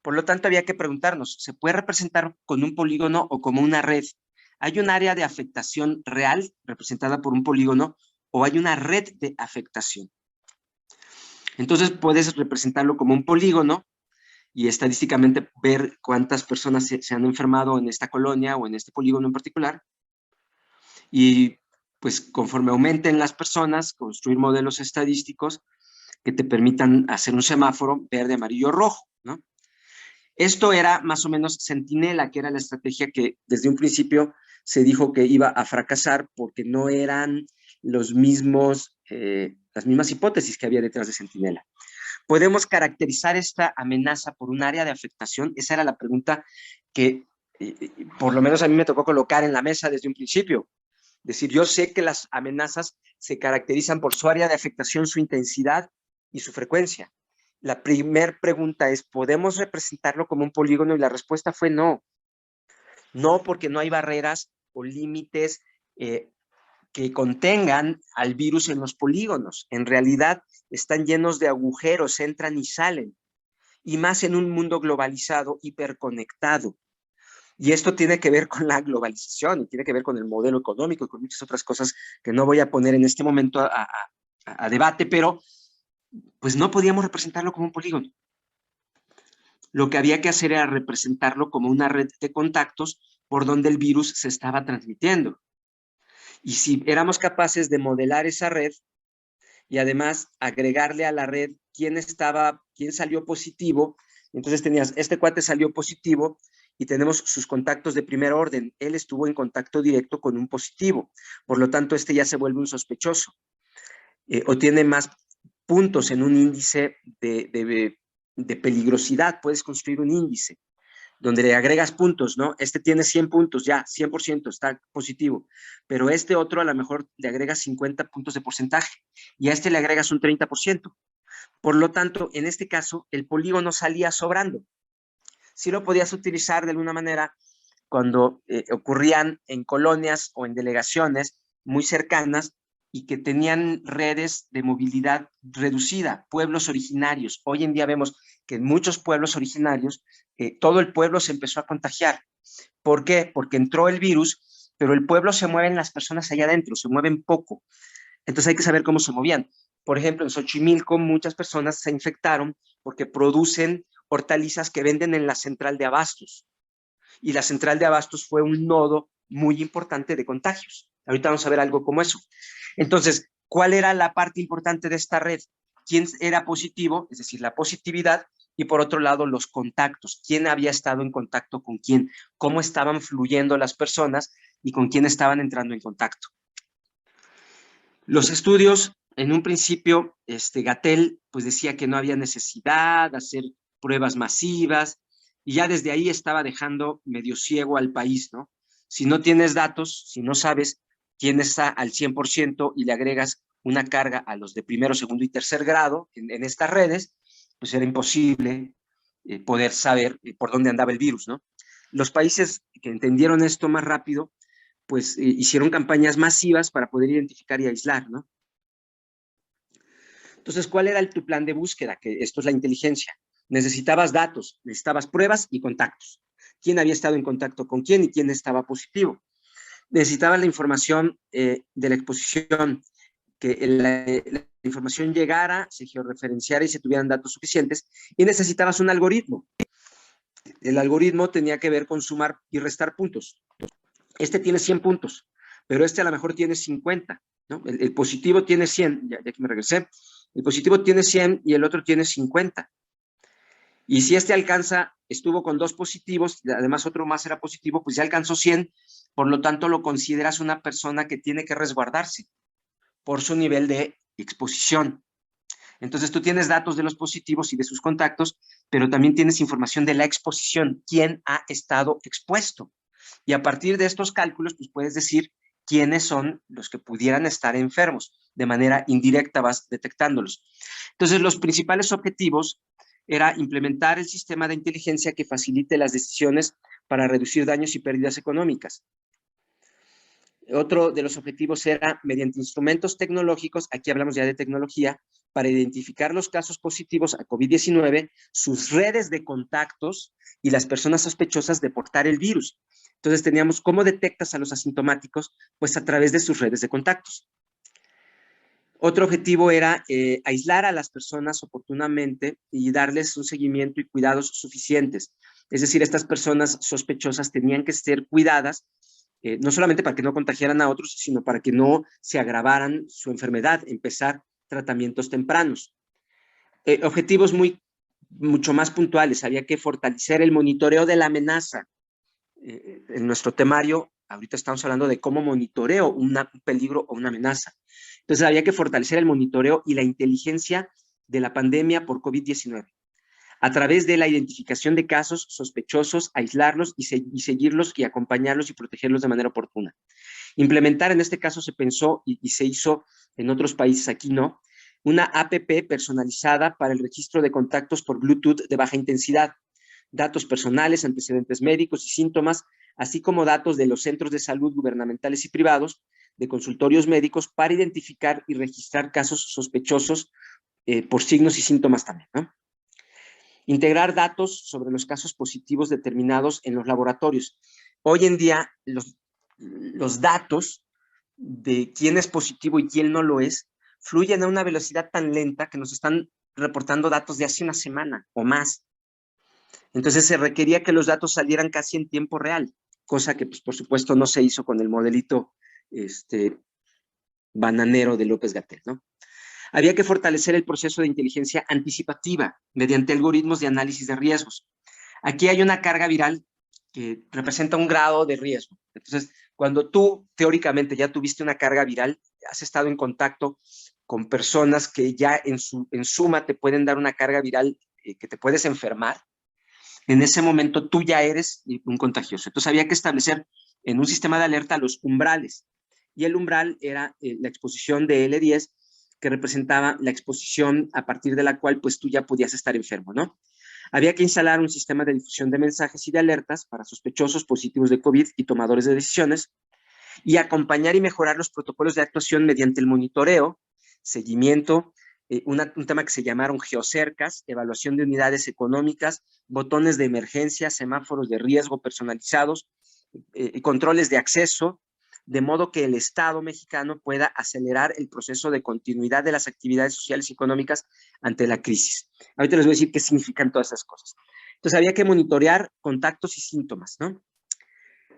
Speaker 1: Por lo tanto, había que preguntarnos, ¿se puede representar con un polígono o como una red? ¿Hay un área de afectación real representada por un polígono o hay una red de afectación? Entonces, puedes representarlo como un polígono y estadísticamente ver cuántas personas se han enfermado en esta colonia o en este polígono en particular. Y pues conforme aumenten las personas, construir modelos estadísticos que te permitan hacer un semáforo verde, amarillo, rojo, ¿no? Esto era más o menos Centinela, que era la estrategia que desde un principio se dijo que iba a fracasar porque no eran las mismas hipótesis que había detrás de Centinela. ¿Podemos caracterizar esta amenaza por un área de afectación? Esa era la pregunta que por lo menos a mí me tocó colocar en la mesa desde un principio. Es decir, yo sé que las amenazas se caracterizan por su área de afectación, su intensidad y su frecuencia. La primera pregunta es, ¿podemos representarlo como un polígono? Y la respuesta fue no. No, porque no hay barreras o límites que contengan al virus en los polígonos. En realidad están llenos de agujeros, entran y salen. Y más en un mundo globalizado, hiperconectado. Y esto tiene que ver con la globalización y tiene que ver con el modelo económico y con muchas otras cosas que no voy a poner en este momento a debate, pero pues no podíamos representarlo como un polígono. Lo que había que hacer era representarlo como una red de contactos por donde el virus se estaba transmitiendo. Y si éramos capaces de modelar esa red y además agregarle a la red quién salió positivo, entonces tenías, este cuate salió positivo y tenemos sus contactos de primer orden. Él estuvo en contacto directo con un positivo, por lo tanto este ya se vuelve un sospechoso o tiene más puntos en un índice de peligrosidad. Puedes construir un índice donde le agregas puntos, ¿no? Este tiene 100 puntos, ya, 100%, está positivo, pero este otro a lo mejor le agregas 50 puntos de porcentaje y a este le agregas un 30%. Por lo tanto, en este caso, el polígono salía sobrando. Sí lo podías utilizar de alguna manera cuando ocurrían en colonias o en delegaciones muy cercanas y que tenían redes de movilidad reducida, pueblos originarios. Hoy en día vemos que en muchos pueblos originarios todo el pueblo se empezó a contagiar. ¿Por qué? Porque entró el virus pero el pueblo se mueven las personas allá adentro, se mueven poco. Entonces hay que saber cómo se movían. Por ejemplo, en Xochimilco muchas personas se infectaron porque producen hortalizas que venden en la central de abastos. Y la central de abastos fue un nodo muy importante de contagios. Ahorita vamos a ver algo como eso. Entonces, ¿cuál era la parte importante de esta red? ¿Quién era positivo? Es decir, la positividad, y por otro lado, los contactos. ¿Quién había estado en contacto con quién? ¿Cómo estaban fluyendo las personas y con quién estaban entrando en contacto? Los estudios, en un principio, Gatell pues decía que no había necesidad de hacer pruebas masivas, y ya desde ahí estaba dejando medio ciego al país, ¿no? Si no tienes datos, si no sabes quién está al 100% y le agregas una carga a los de primero, segundo y tercer grado en estas redes, pues era imposible poder saber por dónde andaba el virus, ¿no? Los países que entendieron esto más rápido pues hicieron campañas masivas para poder identificar y aislar, ¿no? Entonces, ¿cuál era tu plan de búsqueda? Que esto es la inteligencia. Necesitabas datos, necesitabas pruebas y contactos. ¿Quién había estado en contacto con quién y quién estaba positivo? Necesitabas la información de la exposición, que la información llegara, se georreferenciara y se tuvieran datos suficientes, y necesitabas un algoritmo. El algoritmo tenía que ver con sumar y restar puntos. Este tiene 100 puntos, pero este a lo mejor tiene 50, ¿no? El positivo tiene 100, ya que me regresé, el positivo tiene 100 y el otro tiene 50. Y si este alcanza, estuvo con 2 positivos, además otro más era positivo, pues ya alcanzó 100, por lo tanto lo consideras una persona que tiene que resguardarse por su nivel de exposición. Entonces tú tienes datos de los positivos y de sus contactos, pero también tienes información de la exposición, quién ha estado expuesto. Y a partir de estos cálculos, pues puedes decir quiénes son los que pudieran estar enfermos. De manera indirecta vas detectándolos. Entonces, los principales objetivos era implementar el sistema de inteligencia que facilite las decisiones para reducir daños y pérdidas económicas. Otro de los objetivos era, mediante instrumentos tecnológicos, aquí hablamos ya de tecnología, para identificar los casos positivos a COVID-19, sus redes de contactos y las personas sospechosas de portar el virus. Entonces teníamos, ¿cómo detectas a los asintomáticos? Pues a través de sus redes de contactos. Otro objetivo era aislar a las personas oportunamente y darles un seguimiento y cuidados suficientes. Es decir, estas personas sospechosas tenían que ser cuidadas, no solamente para que no contagiaran a otros, sino para que no se agravaran su enfermedad, empezar tratamientos tempranos. Objetivos mucho más puntuales, había que fortalecer el monitoreo de la amenaza. En nuestro temario, ahorita estamos hablando de cómo monitoreo un peligro o una amenaza. Entonces había que fortalecer el monitoreo y la inteligencia de la pandemia por COVID-19 a través de la identificación de casos sospechosos, aislarlos y seguirlos y acompañarlos y protegerlos de manera oportuna. Implementar, en este caso se pensó y se hizo en otros países, aquí no, una APP personalizada para el registro de contactos por Bluetooth de baja intensidad, datos personales, antecedentes médicos y síntomas, así como datos de los centros de salud gubernamentales y privados, de consultorios médicos, para identificar y registrar casos sospechosos por signos y síntomas también, ¿no? Integrar datos sobre los casos positivos determinados en los laboratorios. Hoy en día, los datos de quién es positivo y quién no lo es, fluyen a una velocidad tan lenta que nos están reportando datos de hace una semana o más. Entonces se requería que los datos salieran casi en tiempo real, cosa que pues, por supuesto no se hizo con el modelito bananero de López-Gatell, ¿no? Había que fortalecer el proceso de inteligencia anticipativa mediante algoritmos de análisis de riesgos. Aquí hay una carga viral que representa un grado de riesgo. Entonces, cuando tú teóricamente ya tuviste una carga viral, has estado en contacto con personas que ya en suma te pueden dar una carga viral que te puedes enfermar, en ese momento tú ya eres un contagioso. Entonces había que establecer en un sistema de alerta los umbrales. Y el umbral era la exposición de L10, que representaba la exposición a partir de la cual pues tú ya podías estar enfermo, ¿no? Había que instalar un sistema de difusión de mensajes y de alertas para sospechosos positivos de COVID y tomadores de decisiones, y acompañar y mejorar los protocolos de actuación mediante el monitoreo, seguimiento, un tema que se llamaron geocercas, evaluación de unidades económicas, botones de emergencia, semáforos de riesgo personalizados, controles de acceso de modo que el Estado mexicano pueda acelerar el proceso de continuidad de las actividades sociales y económicas ante la crisis. Ahorita les voy a decir qué significan todas esas cosas. Entonces había que monitorear contactos y síntomas, ¿no?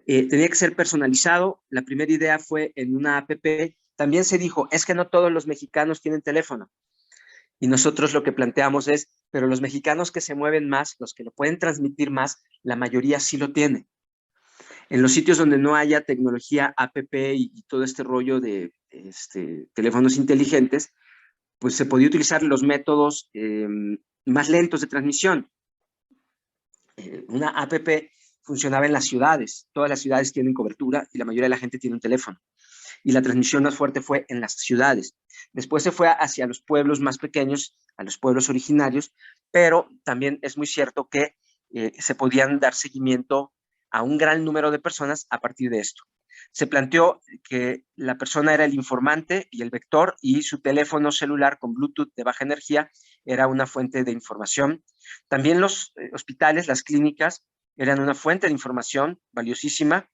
Speaker 1: Tenía que ser personalizado. La primera idea fue en una app. También se dijo, es que no todos los mexicanos tienen teléfono. Y nosotros lo que planteamos es, pero los mexicanos que se mueven más, los que lo pueden transmitir más, la mayoría sí lo tiene. En los sitios donde no haya tecnología app y todo este rollo de teléfonos inteligentes, pues se podía utilizar los métodos más lentos de transmisión. Una app funcionaba en las ciudades. Todas las ciudades tienen cobertura y la mayoría de la gente tiene un teléfono. Y la transmisión más fuerte fue en las ciudades. Después se fue hacia los pueblos más pequeños, a los pueblos originarios, pero también es muy cierto que se podían dar seguimiento a un gran número de personas a partir de esto. Se planteó que la persona era el informante y el vector, y su teléfono celular con Bluetooth de baja energía era una fuente de información. También los hospitales, las clínicas, eran una fuente de información valiosísima,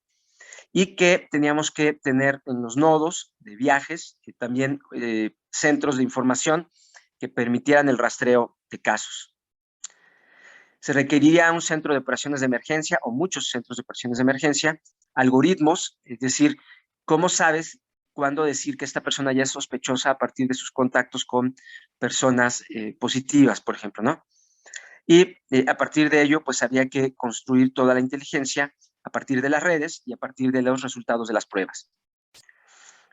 Speaker 1: y que teníamos que tener en los nodos de viajes también centros de información que permitieran el rastreo de casos. Se requeriría un centro de operaciones de emergencia o muchos centros de operaciones de emergencia, algoritmos, es decir, ¿cómo sabes cuándo decir que esta persona ya es sospechosa a partir de sus contactos con personas positivas, por ejemplo, ¿no? Y a partir de ello, pues había que construir toda la inteligencia a partir de las redes y a partir de los resultados de las pruebas.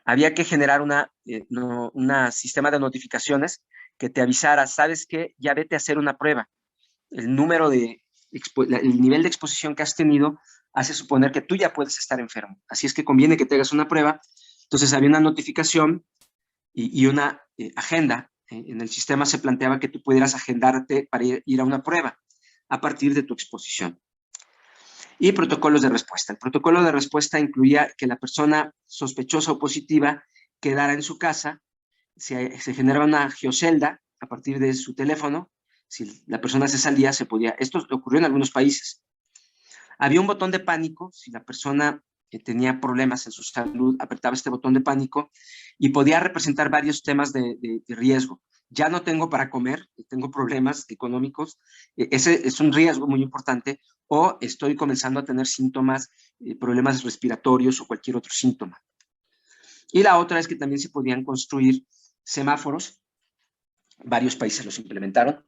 Speaker 1: Había que generar una sistema de notificaciones que te avisara, ¿sabes qué? Ya vete a hacer una prueba. El nivel de exposición que has tenido hace suponer que tú ya puedes estar enfermo. Así es que conviene que te hagas una prueba. Entonces había una notificación y una agenda. En el sistema se planteaba que tú pudieras agendarte para ir a una prueba a partir de tu exposición. Y protocolos de respuesta. El protocolo de respuesta incluía que la persona sospechosa o positiva quedara en su casa, se generaba una geocelda a partir de su teléfono. Si la persona se salía, se podía. Esto ocurrió en algunos países. Había un botón de pánico. Si la persona tenía problemas en su salud, apretaba este botón de pánico y podía representar varios temas de riesgo. Ya no tengo para comer, tengo problemas económicos, ese es un riesgo muy importante, o estoy comenzando a tener síntomas, problemas respiratorios o cualquier otro síntoma. Y la otra es que también se podían construir semáforos, varios países los implementaron,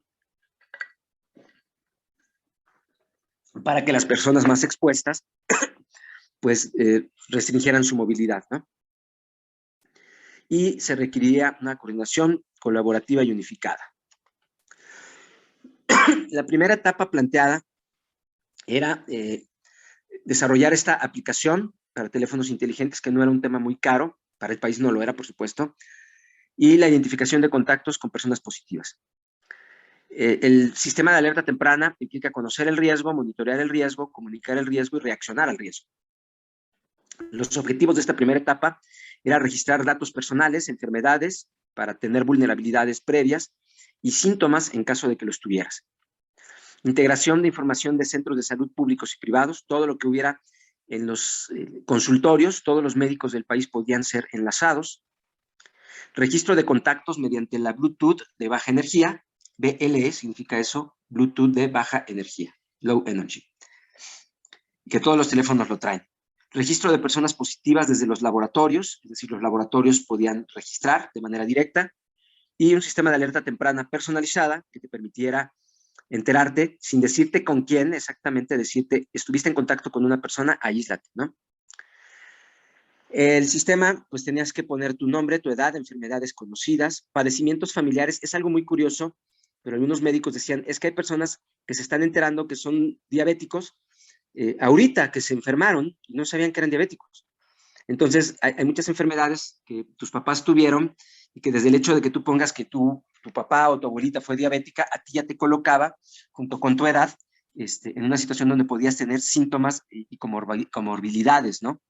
Speaker 1: para que las personas más expuestas pues restringieran su movilidad, ¿no? Y se requeriría una coordinación colaborativa y unificada. La primera etapa planteada era desarrollar esta aplicación para teléfonos inteligentes, que no era un tema muy caro, para el país no lo era, por supuesto, y la identificación de contactos con personas positivas. El sistema de alerta temprana implica conocer el riesgo, monitorear el riesgo, comunicar el riesgo y reaccionar al riesgo. Los objetivos de esta primera etapa era registrar datos personales, enfermedades, para tener vulnerabilidades previas y síntomas en caso de que los tuvieras. Integración de información de centros de salud públicos y privados, todo lo que hubiera en los consultorios, todos los médicos del país podían ser enlazados. Registro de contactos mediante la Bluetooth de baja energía, BLE significa eso, Bluetooth de baja energía, Low Energy, que todos los teléfonos lo traen. Registro de personas positivas desde los laboratorios, es decir, los laboratorios podían registrar de manera directa, y un sistema de alerta temprana personalizada que te permitiera enterarte sin decirte con quién exactamente, decirte, estuviste en contacto con una persona, aíslate, ¿no? El sistema, pues tenías que poner tu nombre, tu edad, enfermedades conocidas, padecimientos familiares. Es algo muy curioso, pero algunos médicos decían, es que hay personas que se están enterando que son diabéticos ahorita, que se enfermaron y no sabían que eran diabéticos. Entonces, hay muchas enfermedades que tus papás tuvieron y que desde el hecho de que tú pongas que tu papá o tu abuelita fue diabética, a ti ya te colocaba, junto con tu edad, en una situación donde podías tener síntomas y comorbilidades, ¿no?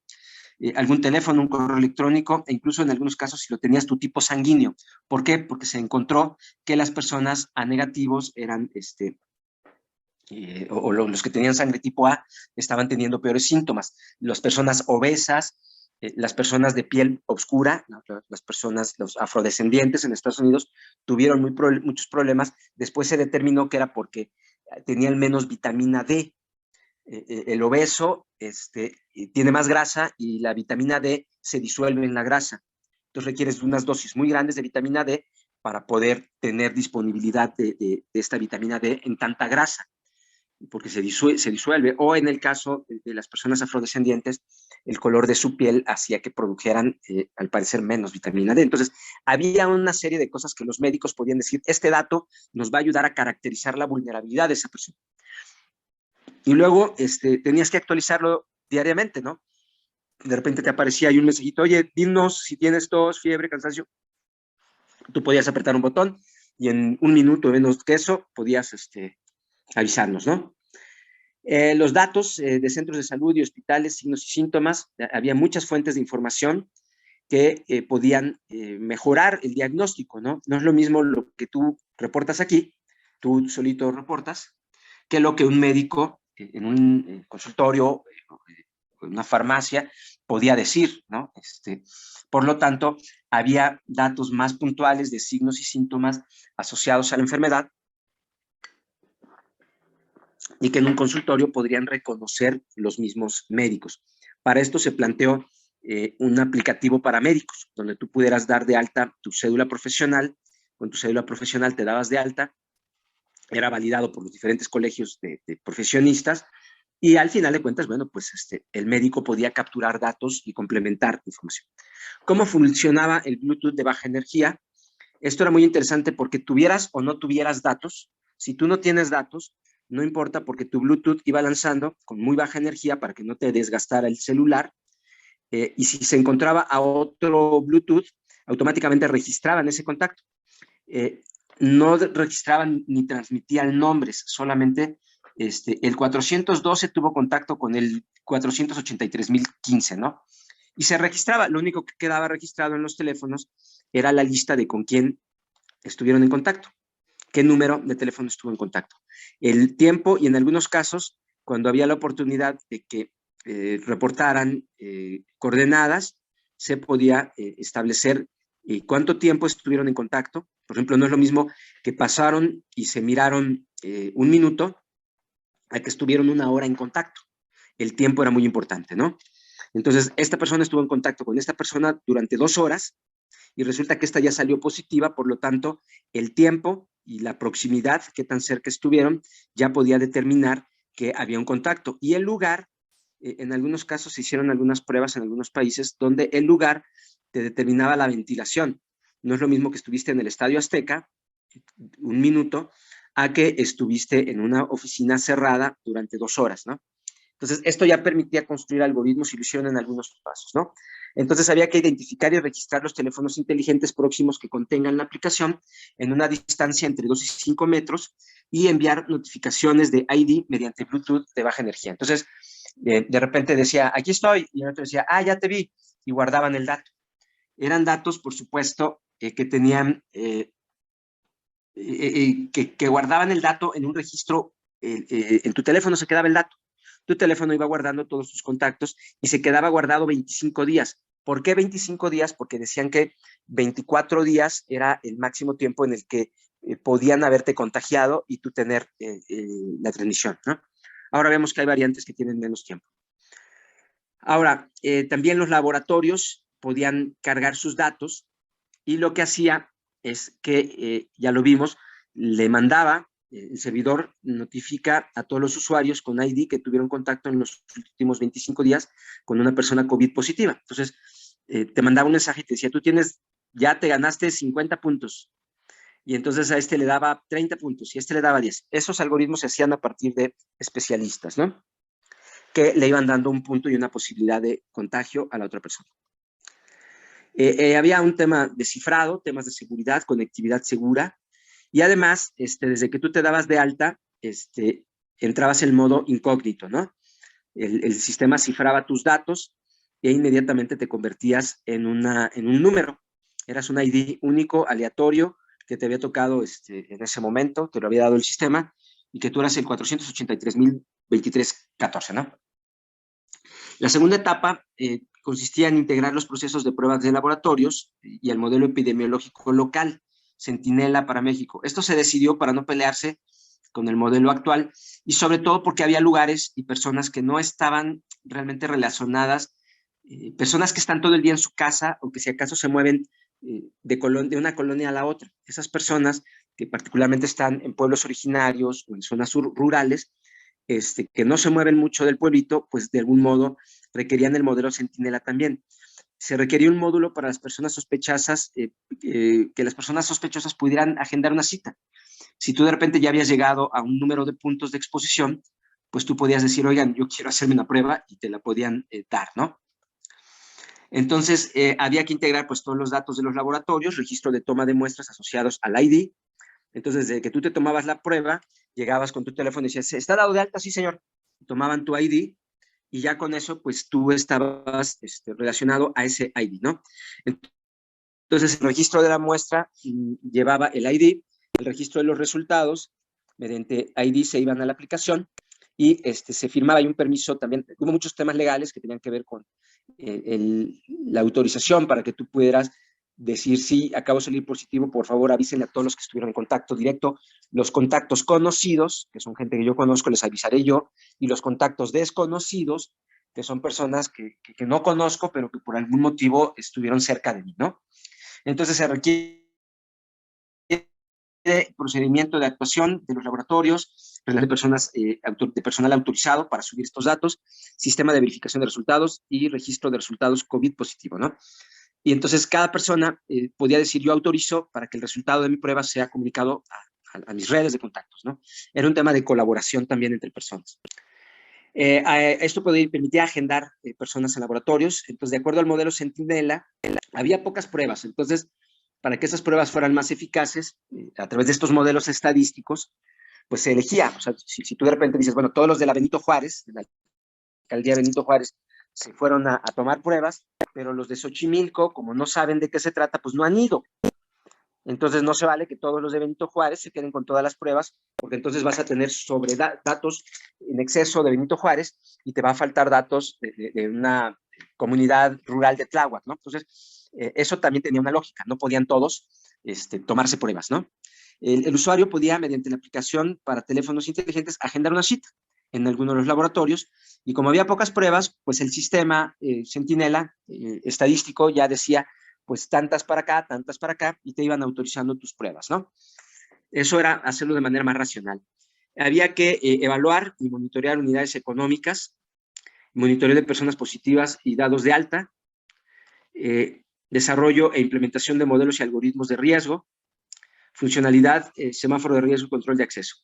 Speaker 1: Algún teléfono, un correo electrónico, e incluso en algunos casos si lo tenías tu tipo sanguíneo. ¿Por qué? Porque se encontró que las personas A negativos eran, los que tenían sangre tipo A estaban teniendo peores síntomas. Las personas obesas las personas de piel oscura, ¿no? Las personas, los afrodescendientes en Estados Unidos, tuvieron muchos problemas. Después se determinó que era porque tenían menos vitamina D. El obeso tiene más grasa y la vitamina D se disuelve en la grasa. Entonces requieres unas dosis muy grandes de vitamina D para poder tener disponibilidad de esta vitamina D en tanta grasa, porque se disuelve. O en el caso de las personas afrodescendientes, el color de su piel hacía que produjeran, al parecer, menos vitamina D. Entonces, había una serie de cosas que los médicos podían decir, este dato nos va a ayudar a caracterizar la vulnerabilidad de esa persona. Y luego tenías que actualizarlo diariamente, ¿no? De repente te aparecía ahí un mensajito, oye, dinos si tienes tos, fiebre, cansancio. Tú podías apretar un botón y en un minuto, menos que eso, podías avisarnos, ¿no? Los datos de centros de salud y hospitales, signos y síntomas, había muchas fuentes de información que podían mejorar el diagnóstico, ¿no? No es lo mismo lo que tú reportas aquí, tú solito reportas, que lo que un médico en un consultorio, en una farmacia, podía decir, ¿no? Por lo tanto, había datos más puntuales de signos y síntomas asociados a la enfermedad y que en un consultorio podrían reconocer los mismos médicos. Para esto se planteó un aplicativo para médicos, donde tú pudieras dar de alta tu cédula profesional. Con tu cédula profesional te dabas de alta, era validado por los diferentes colegios de profesionistas, y al final de cuentas, bueno, pues el médico podía capturar datos y complementar información. ¿Cómo funcionaba el Bluetooth de baja energía? Esto era muy interesante porque tuvieras o no tuvieras datos. Si tú no tienes datos, no importa, porque tu Bluetooth iba lanzando con muy baja energía para que no te desgastara el celular, y si se encontraba a otro Bluetooth, automáticamente registraban ese contacto. No registraban ni transmitían nombres, solamente el 412 tuvo contacto con el 483.015, ¿no? Y se registraba, lo único que quedaba registrado en los teléfonos era la lista de con quién estuvieron en contacto, qué número de teléfono estuvo en contacto, el tiempo, y en algunos casos, cuando había la oportunidad de que reportaran coordenadas, se podía establecer cuánto tiempo estuvieron en contacto. Por ejemplo, no es lo mismo que pasaron y se miraron un minuto a que estuvieron una hora en contacto. El tiempo era muy importante, ¿no? Entonces, esta persona estuvo en contacto con esta persona durante 2 horas y resulta que esta ya salió positiva, por lo tanto, el tiempo y la proximidad, qué tan cerca estuvieron, ya podía determinar que había un contacto. Y el lugar, en algunos casos se hicieron algunas pruebas en algunos países donde el lugar te determinaba la ventilación. No es lo mismo que estuviste en el Estadio Azteca un minuto a que estuviste en una oficina cerrada durante 2 horas, ¿no? Entonces, esto ya permitía construir algoritmos y lo hicieron en algunos pasos, ¿no? Entonces, había que identificar y registrar los teléfonos inteligentes próximos que contengan la aplicación en una distancia entre 2 y 5 metros y enviar notificaciones de ID mediante Bluetooth de baja energía. Entonces, de repente decía, aquí estoy, y el otro decía, ya te vi, y guardaban el dato. Eran datos, por supuesto, que tenían, que guardaban el dato en un registro, en tu teléfono se quedaba el dato. Tu teléfono iba guardando todos tus contactos y se quedaba guardado 25 días. ¿Por qué 25 días? Porque decían que 24 días era el máximo tiempo en el que podían haberte contagiado y tú tener la transmisión, ¿no? Ahora vemos que hay variantes que tienen menos tiempo. Ahora, también los laboratorios podían cargar sus datos, y lo que hacía es que, ya lo vimos, le mandaba, el servidor notifica a todos los usuarios con ID que tuvieron contacto en los últimos 25 días con una persona COVID positiva. Entonces, te mandaba un mensaje y te decía, ya te ganaste 50 puntos. Y entonces a este le daba 30 puntos y a este le daba 10. Esos algoritmos se hacían a partir de especialistas, ¿no? Que le iban dando un punto y una posibilidad de contagio a la otra persona. Había un tema de cifrado, temas de seguridad, conectividad segura, y además, desde que tú te dabas de alta, entrabas en modo incógnito, ¿no? El sistema cifraba tus datos e inmediatamente te convertías en un número. Eras un ID único, aleatorio, que te había tocado en ese momento, te lo había dado el sistema, y que tú eras el 483.023.14, ¿no? La segunda etapa consistía en integrar los procesos de pruebas de laboratorios y el modelo epidemiológico local, Centinela para México. Esto se decidió para no pelearse con el modelo actual y sobre todo porque había lugares y personas que no estaban realmente relacionadas, personas que están todo el día en su casa o que si acaso se mueven de una colonia a la otra. Esas personas que particularmente están en pueblos originarios o en zonas rurales, que no se mueven mucho del pueblito, pues de algún modo requerían el modelo Centinela también. Se requería un módulo para las personas sospechosas, que las personas sospechosas pudieran agendar una cita. Si tú de repente ya habías llegado a un número de puntos de exposición, pues tú podías decir, oigan, yo quiero hacerme una prueba y te la podían dar, ¿no? Entonces, había que integrar pues todos los datos de los laboratorios, registro de toma de muestras asociados al ID. Entonces, desde que tú te tomabas la prueba, llegabas con tu teléfono y decías, ¿está dado de alta? Sí, señor. Tomaban tu ID y ya con eso, pues tú estabas relacionado a ese ID, ¿no? Entonces, el registro de la muestra llevaba el ID, el registro de los resultados, mediante ID se iban a la aplicación y se firmaba y un permiso también. Hubo muchos temas legales que tenían que ver con la autorización para que tú pudieras decir, sí, acabo de salir positivo, por favor avísenle a todos los que estuvieron en contacto directo. Los contactos conocidos, que son gente que yo conozco, les avisaré yo, y los contactos desconocidos, que son personas que no conozco, pero que por algún motivo estuvieron cerca de mí, ¿no? Entonces se requiere procedimiento de actuación de los laboratorios, de personas, de personal autorizado para subir estos datos, sistema de verificación de resultados y registro de resultados COVID positivo, ¿no? Y entonces cada persona podía decir, yo autorizo para que el resultado de mi prueba sea comunicado a mis redes de contactos, ¿no? Era un tema de colaboración también entre personas. Esto permitía agendar personas en laboratorios. Entonces, de acuerdo al modelo Centinela, había pocas pruebas. Entonces, para que esas pruebas fueran más eficaces, a través de estos modelos estadísticos, pues se elegía. O sea, si tú de repente dices, bueno, todos los de la Benito Juárez, de la alcaldía Benito Juárez, se fueron a tomar pruebas, pero los de Xochimilco, como no saben de qué se trata, pues no han ido. Entonces no se vale que todos los de Benito Juárez se queden con todas las pruebas, porque entonces vas a tener datos en exceso de Benito Juárez y te va a faltar datos de una comunidad rural de Tláhuac, ¿no? Entonces, eso también tenía una lógica, no podían todos tomarse pruebas, ¿no? El usuario podía, mediante la aplicación para teléfonos inteligentes, agendar una cita en alguno de los laboratorios, y como había pocas pruebas, pues el sistema Centinela estadístico ya decía, pues tantas para acá, y te iban autorizando tus pruebas, ¿no? Eso era hacerlo de manera más racional. Había que evaluar y monitorear unidades económicas, monitoreo de personas positivas y dados de alta, desarrollo e implementación de modelos y algoritmos de riesgo, funcionalidad, semáforo de riesgo y control de acceso.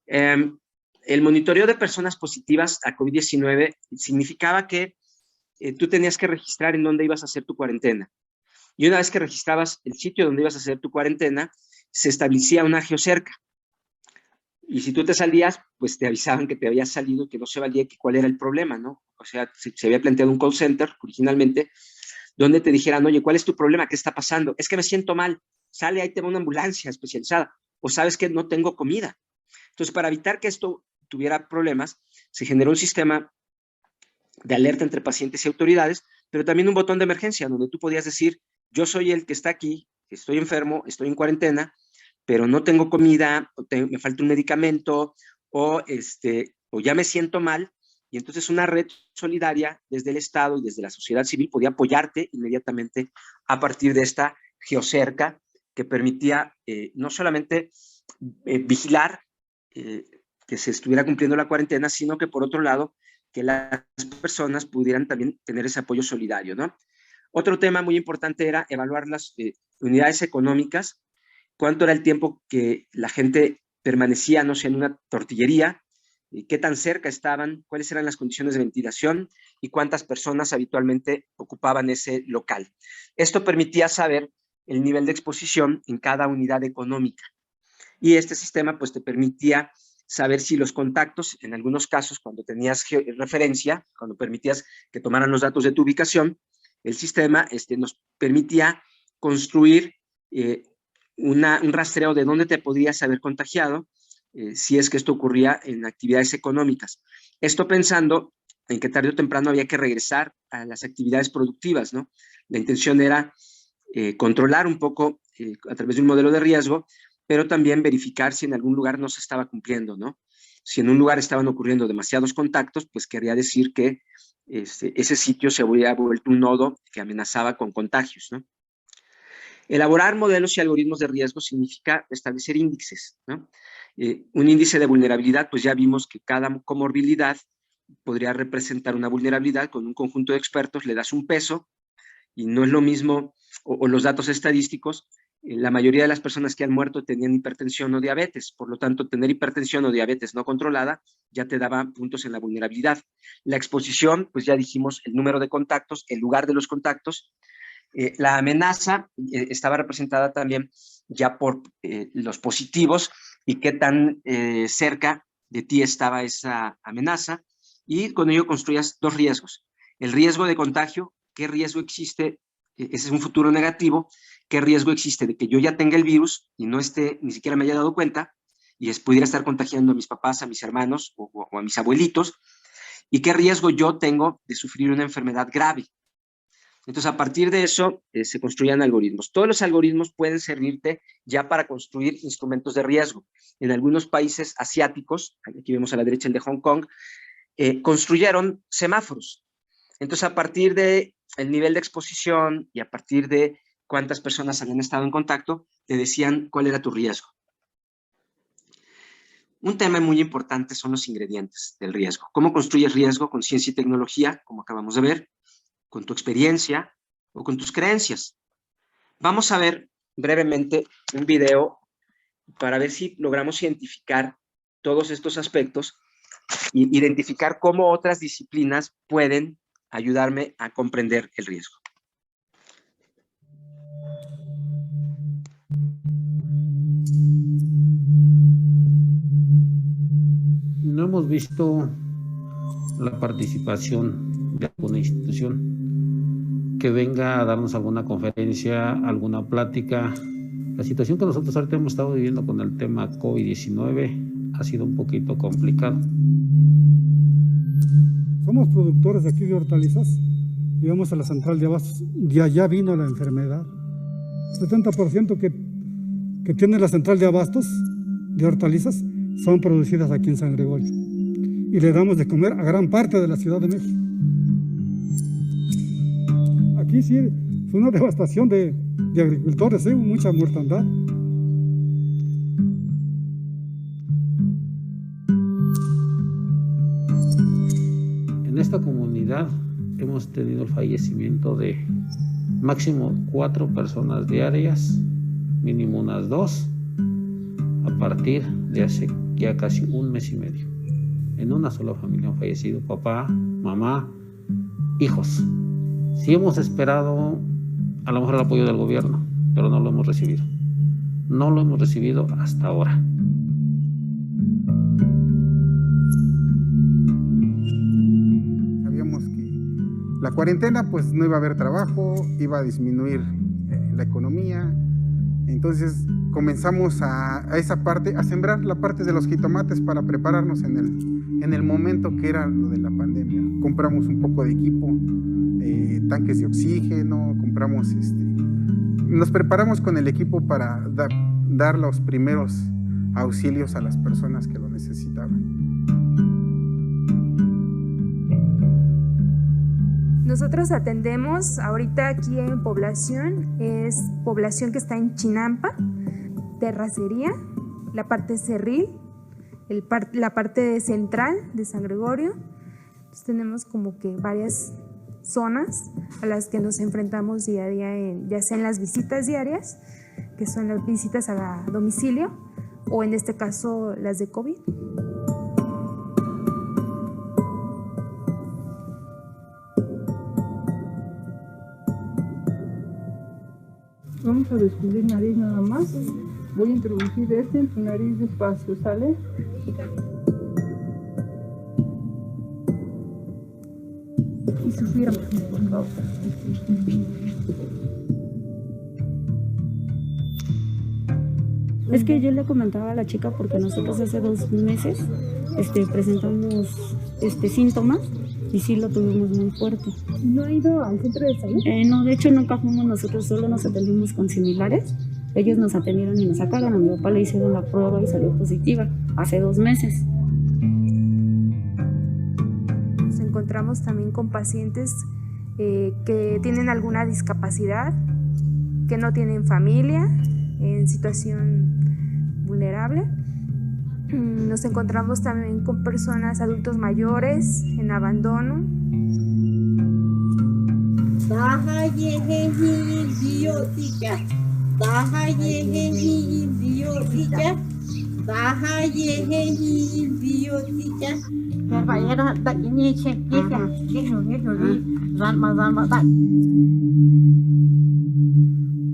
Speaker 1: El monitoreo de personas positivas a COVID-19 significaba que tú tenías que registrar en dónde ibas a hacer tu cuarentena. Y una vez que registrabas el sitio donde ibas a hacer tu cuarentena, se establecía una geocerca. Y si tú te salías, pues te avisaban que te habías salido y que no se valía, que cuál era el problema, ¿no? O sea, se había planteado un call center originalmente donde te dijeran, oye, ¿cuál es tu problema? ¿Qué está pasando? Es que me siento mal. Sale, ahí te va una ambulancia especializada. O sabes que no tengo comida. Entonces, para evitar que esto tuviera problemas, se generó un sistema de alerta entre pacientes y autoridades, pero también un botón de emergencia donde tú podías decir, yo soy el que está aquí, estoy enfermo, estoy en cuarentena, pero no tengo comida, me falta un medicamento, o ya me siento mal, y entonces una red solidaria desde el Estado y desde la sociedad civil podía apoyarte inmediatamente a partir de esta geocerca que permitía no solamente vigilar que se estuviera cumpliendo la cuarentena, sino que por otro lado, que las personas pudieran también tener ese apoyo solidario, ¿no? Otro tema muy importante era evaluar las unidades económicas, cuánto era el tiempo que la gente permanecía, no sé, en una tortillería, qué tan cerca estaban, cuáles eran las condiciones de ventilación y cuántas personas habitualmente ocupaban ese local. Esto permitía saber el nivel de exposición en cada unidad económica. Y este sistema pues te permitía saber si los contactos, en algunos casos cuando tenías referencia, cuando permitías que tomaran los datos de tu ubicación, el sistema nos permitía construir un rastreo de dónde te podrías haber contagiado si es que esto ocurría en actividades económicas. Esto pensando en que tarde o temprano había que regresar a las actividades productivas, ¿no? La intención era controlar un poco a través de un modelo de riesgo, pero también verificar si en algún lugar no se estaba cumpliendo, ¿no? Si en un lugar estaban ocurriendo demasiados contactos, pues quería decir que ese sitio se había vuelto un nodo que amenazaba con contagios, ¿no? Elaborar modelos y algoritmos de riesgo significa establecer índices, ¿no? Un índice de vulnerabilidad, pues ya vimos que cada comorbilidad podría representar una vulnerabilidad. Con un conjunto de expertos le das un peso y no es lo mismo, o los datos estadísticos, la mayoría de las personas que han muerto tenían hipertensión o diabetes, por lo tanto, tener hipertensión o diabetes no controlada ya te daba puntos en la vulnerabilidad. La exposición, pues ya dijimos el número de contactos, el lugar de los contactos. La amenaza estaba representada también ya por los positivos y qué tan cerca de ti estaba esa amenaza, y con ello construías dos riesgos. El riesgo de contagio, qué riesgo existe, ese es un futuro negativo, qué riesgo existe de que yo ya tenga el virus y no esté, ni siquiera me haya dado cuenta, y pudiera estar contagiando a mis papás, a mis hermanos o a mis abuelitos, y qué riesgo yo tengo de sufrir una enfermedad grave. Entonces, a partir de eso, se construían algoritmos. Todos los algoritmos pueden servirte ya para construir instrumentos de riesgo. En algunos países asiáticos, aquí vemos a la derecha el de Hong Kong, construyeron semáforos. Entonces, a partir del nivel de exposición y a partir de cuántas personas habían estado en contacto, te decían cuál era tu riesgo. Un tema muy importante son los ingredientes del riesgo. ¿Cómo construyes riesgo? Con ciencia y tecnología, como acabamos de ver, con tu experiencia o con tus creencias. Vamos a ver brevemente un video para ver si logramos identificar todos estos aspectos e identificar cómo otras disciplinas pueden ayudarme a comprender el riesgo.
Speaker 2: No hemos visto la participación de alguna institución que venga a darnos alguna conferencia, alguna plática. La situación que nosotros ahorita hemos estado viviendo con el tema COVID-19 ha sido un poquito complicado.
Speaker 3: Somos productores de aquí de hortalizas y vamos a la central de abastos. De allá vino la enfermedad. 70% que tiene la central de abastos de hortalizas son producidas aquí en San Gregorio. Y le damos de comer a gran parte de la Ciudad de México. Aquí sí fue una devastación de agricultores, mucha mortandad.
Speaker 2: En esta comunidad hemos tenido el fallecimiento de máximo 4 personas diarias, mínimo unas 2, a partir de hace ya casi un mes y medio. En una sola familia han fallecido papá, mamá, hijos. Sí hemos esperado a lo mejor el apoyo del gobierno, pero no lo hemos recibido. No lo hemos recibido hasta ahora.
Speaker 4: Sabíamos que la cuarentena pues no iba a haber trabajo, iba a disminuir la economía. Entonces comenzamos a esa parte, a sembrar la parte de los jitomates para prepararnos en el momento que era lo de la pandemia. Compramos un poco de equipo, tanques de oxígeno, nos preparamos con el equipo para dar los primeros auxilios a las personas que lo necesitaban.
Speaker 5: Nosotros atendemos ahorita aquí en población, es población que está en Chinampa, Terracería, la parte cerril, la parte central de San Gregorio. Entonces tenemos como que varias zonas a las que nos enfrentamos día a día, ya sea en las visitas diarias, que son las visitas a domicilio, o en este caso las de COVID.
Speaker 6: Vamos a descubrir nariz nada más. Voy a introducir en tu nariz despacio, ¿sale? Y su firma, por favor.
Speaker 7: Es que yo le comentaba a la chica porque nosotros hace 2 meses presentamos síntomas y sí lo tuvimos muy fuerte.
Speaker 5: ¿No ha ido al centro de salud?
Speaker 7: No, de hecho nunca fuimos nosotros, solo nos atendimos con similares. Ellos nos atendieron y nos sacaron. A mi papá le hicieron la prueba y salió positiva hace 2 meses.
Speaker 5: Nos encontramos también con pacientes que tienen alguna discapacidad, que no tienen familia, en situación vulnerable. Nos encontramos también con personas, adultos mayores, en abandono.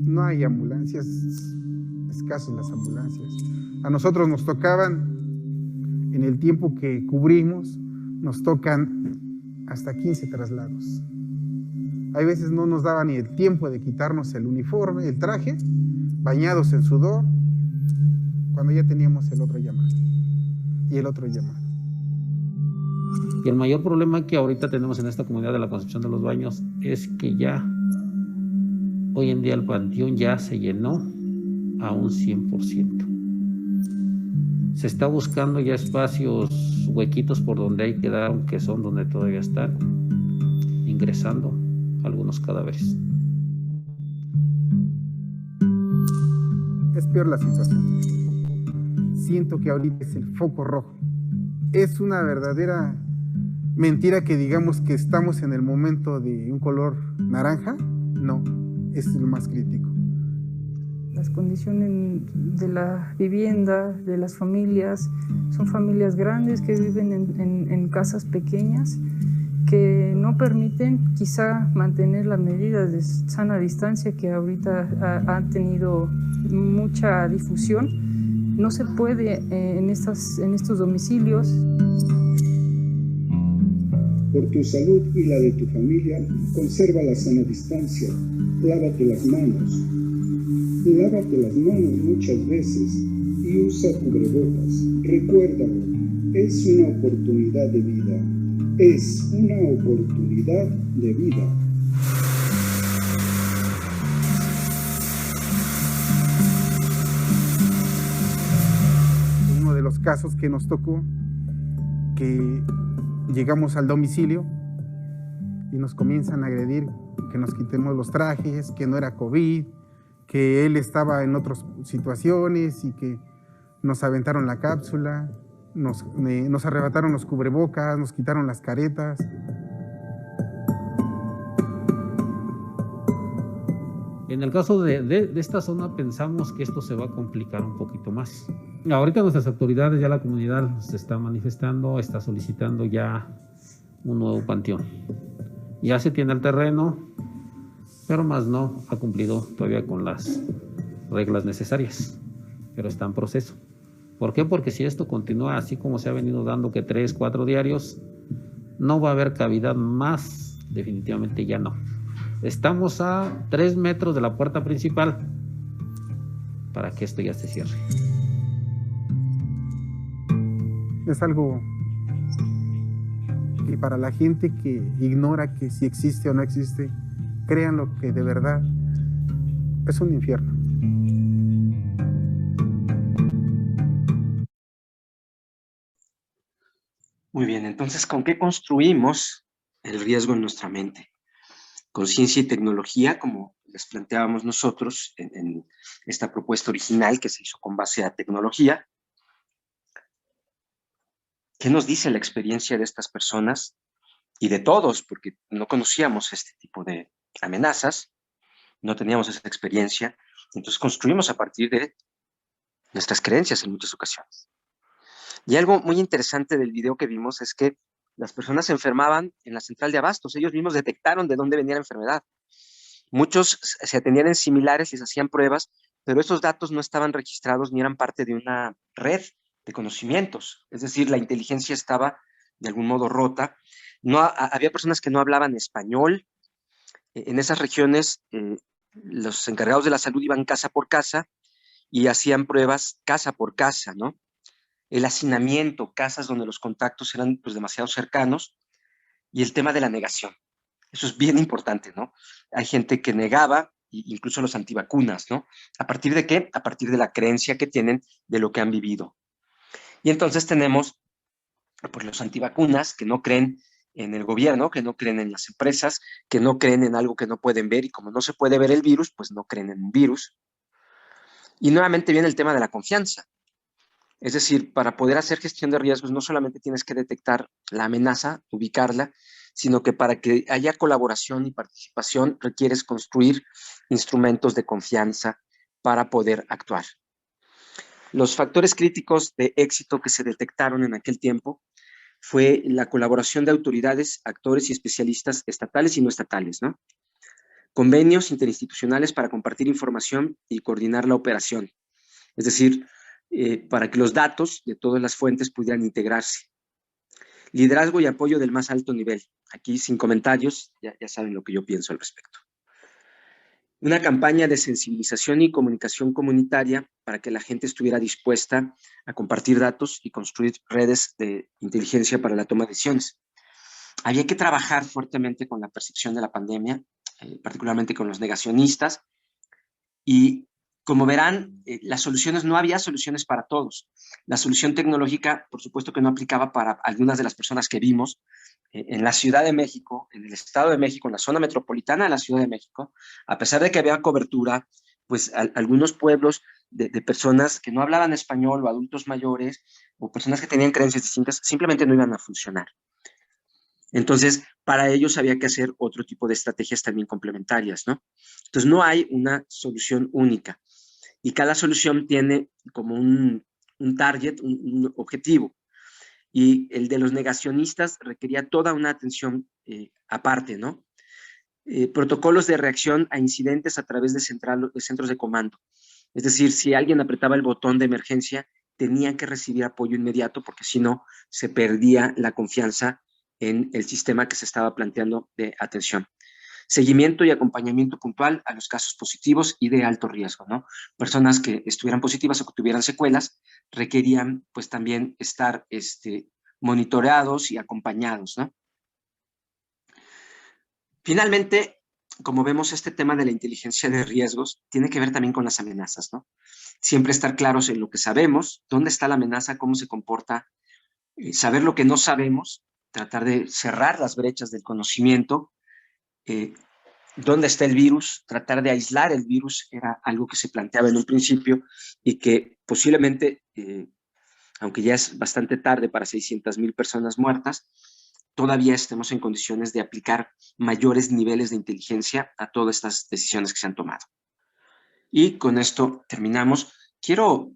Speaker 4: No hay ambulancias, escasas las ambulancias. A nosotros nos tocaban, en el tiempo que cubrimos, nos tocan hasta 15 traslados. Hay veces no nos daba ni el tiempo de quitarnos el uniforme, el traje, bañados en sudor, cuando ya teníamos el otro llamado y el otro llamado.
Speaker 2: Y el mayor problema que ahorita tenemos en esta comunidad de la Concepción de los Baños es que ya hoy en día el panteón ya se llenó a un 100%. Se está buscando ya espacios, huequitos por donde hay que dar, aunque son donde todavía están ingresando algunos cadáveres.
Speaker 4: Es peor la situación. Siento que ahorita es el foco rojo. Es una verdadera mentira que digamos que estamos en el momento de un color naranja. No, es lo más crítico.
Speaker 6: Las condiciones de la vivienda, de las familias, son familias grandes que viven en casas pequeñas que no permiten quizá mantener las medidas de sana distancia que ahorita han tenido mucha difusión. No se puede en estos domicilios.
Speaker 8: Por tu salud y la de tu familia, conserva la sana distancia. Lávate las manos. Lávate las manos muchas veces y usa cubrebocas. Recuérdalo, es una oportunidad de vida. Es una oportunidad de vida.
Speaker 4: Uno de los casos que nos tocó, que llegamos al domicilio y nos comienzan a agredir, que nos quitemos los trajes, que no era COVID, que él estaba en otras situaciones y que nos aventaron la cápsula, nos arrebataron los cubrebocas, nos quitaron las caretas.
Speaker 2: En el caso de esta zona pensamos que esto se va a complicar un poquito más. Ahorita nuestras autoridades, ya la comunidad se está manifestando, está solicitando ya un nuevo panteón. Ya se tiene el terreno, pero más no ha cumplido todavía con las reglas necesarias, pero está en proceso. ¿Por qué? Porque si esto continúa así como se ha venido dando, que 3, 4 diarios, no va a haber cavidad más, definitivamente ya no. Estamos a 3 metros de la puerta principal para que esto ya se cierre.
Speaker 4: Es algo que para la gente que ignora que si existe o no existe, créanlo que de verdad es un infierno.
Speaker 1: Muy bien, entonces, ¿con qué construimos el riesgo en nuestra mente? Con ciencia y tecnología, como les planteábamos nosotros en esta propuesta original que se hizo con base a tecnología. ¿Qué nos dice la experiencia de estas personas y de todos? Porque no conocíamos este tipo de amenazas, no teníamos esa experiencia, entonces construimos a partir de nuestras creencias en muchas ocasiones. Y algo muy interesante del video que vimos es que las personas se enfermaban en la central de abastos, ellos mismos detectaron de dónde venía la enfermedad. Muchos se atendían en similares y se hacían pruebas, pero esos datos no estaban registrados ni eran parte de una red de conocimientos, es decir, la inteligencia estaba de algún modo rota. Había personas que no hablaban español. En esas regiones los encargados de la salud iban casa por casa y hacían pruebas casa por casa, ¿no? El hacinamiento, casas donde los contactos eran pues demasiado cercanos, y el tema de la negación. Eso es bien importante, ¿no? Hay gente que negaba, incluso los antivacunas, ¿no? ¿A partir de qué? A partir de la creencia que tienen de lo que han vivido. Y entonces tenemos pues, los antivacunas que no creen en el gobierno, que no creen en las empresas, que no creen en algo que no pueden ver, y como no se puede ver el virus, pues no creen en un virus. Y nuevamente viene el tema de la confianza. Es decir, para poder hacer gestión de riesgos no solamente tienes que detectar la amenaza, ubicarla, sino que para que haya colaboración y participación requieres construir instrumentos de confianza para poder actuar. Los factores críticos de éxito que se detectaron en aquel tiempo fue la colaboración de autoridades, actores y especialistas estatales y no estatales, ¿no? Convenios interinstitucionales para compartir información y coordinar la operación. Es decir, para que los datos de todas las fuentes pudieran integrarse. Liderazgo y apoyo del más alto nivel. Aquí, sin comentarios, ya saben lo que yo pienso al respecto. Una campaña de sensibilización y comunicación comunitaria para que la gente estuviera dispuesta a compartir datos y construir redes de inteligencia para la toma de decisiones. Había que trabajar fuertemente con la percepción de la pandemia, particularmente con los negacionistas, y como verán, las soluciones, no había soluciones para todos. La solución tecnológica, por supuesto que no aplicaba para algunas de las personas que vimos en la Ciudad de México, en el Estado de México, en la zona metropolitana de la Ciudad de México, a pesar de que había cobertura, pues algunos pueblos de personas que no hablaban español o adultos mayores o personas que tenían creencias distintas, simplemente no iban a funcionar. Entonces, para ellos había que hacer otro tipo de estrategias también complementarias, ¿no? Entonces, no hay una solución única y cada solución tiene como un target, un objetivo. Y el de los negacionistas requería toda una atención aparte, ¿no? Protocolos de reacción a incidentes a través de centros de comando. Es decir, si alguien apretaba el botón de emergencia, tenía que recibir apoyo inmediato porque si no, se perdía la confianza en el sistema que se estaba planteando de atención. Seguimiento y acompañamiento puntual a los casos positivos y de alto riesgo, ¿no? Personas que estuvieran positivas o que tuvieran secuelas requerían pues también estar monitoreados y acompañados, ¿no? Finalmente, como vemos, este tema de la inteligencia de riesgos tiene que ver también con las amenazas, ¿no? Siempre estar claros en lo que sabemos, dónde está la amenaza, cómo se comporta, saber lo que no sabemos, tratar de cerrar las brechas del conocimiento, dónde está el virus, tratar de aislar el virus era algo que se planteaba en un principio y que posiblemente, aunque ya es bastante tarde para 600,000 personas muertas, todavía estemos en condiciones de aplicar mayores niveles de inteligencia a todas estas decisiones que se han tomado. Y con esto terminamos. Quiero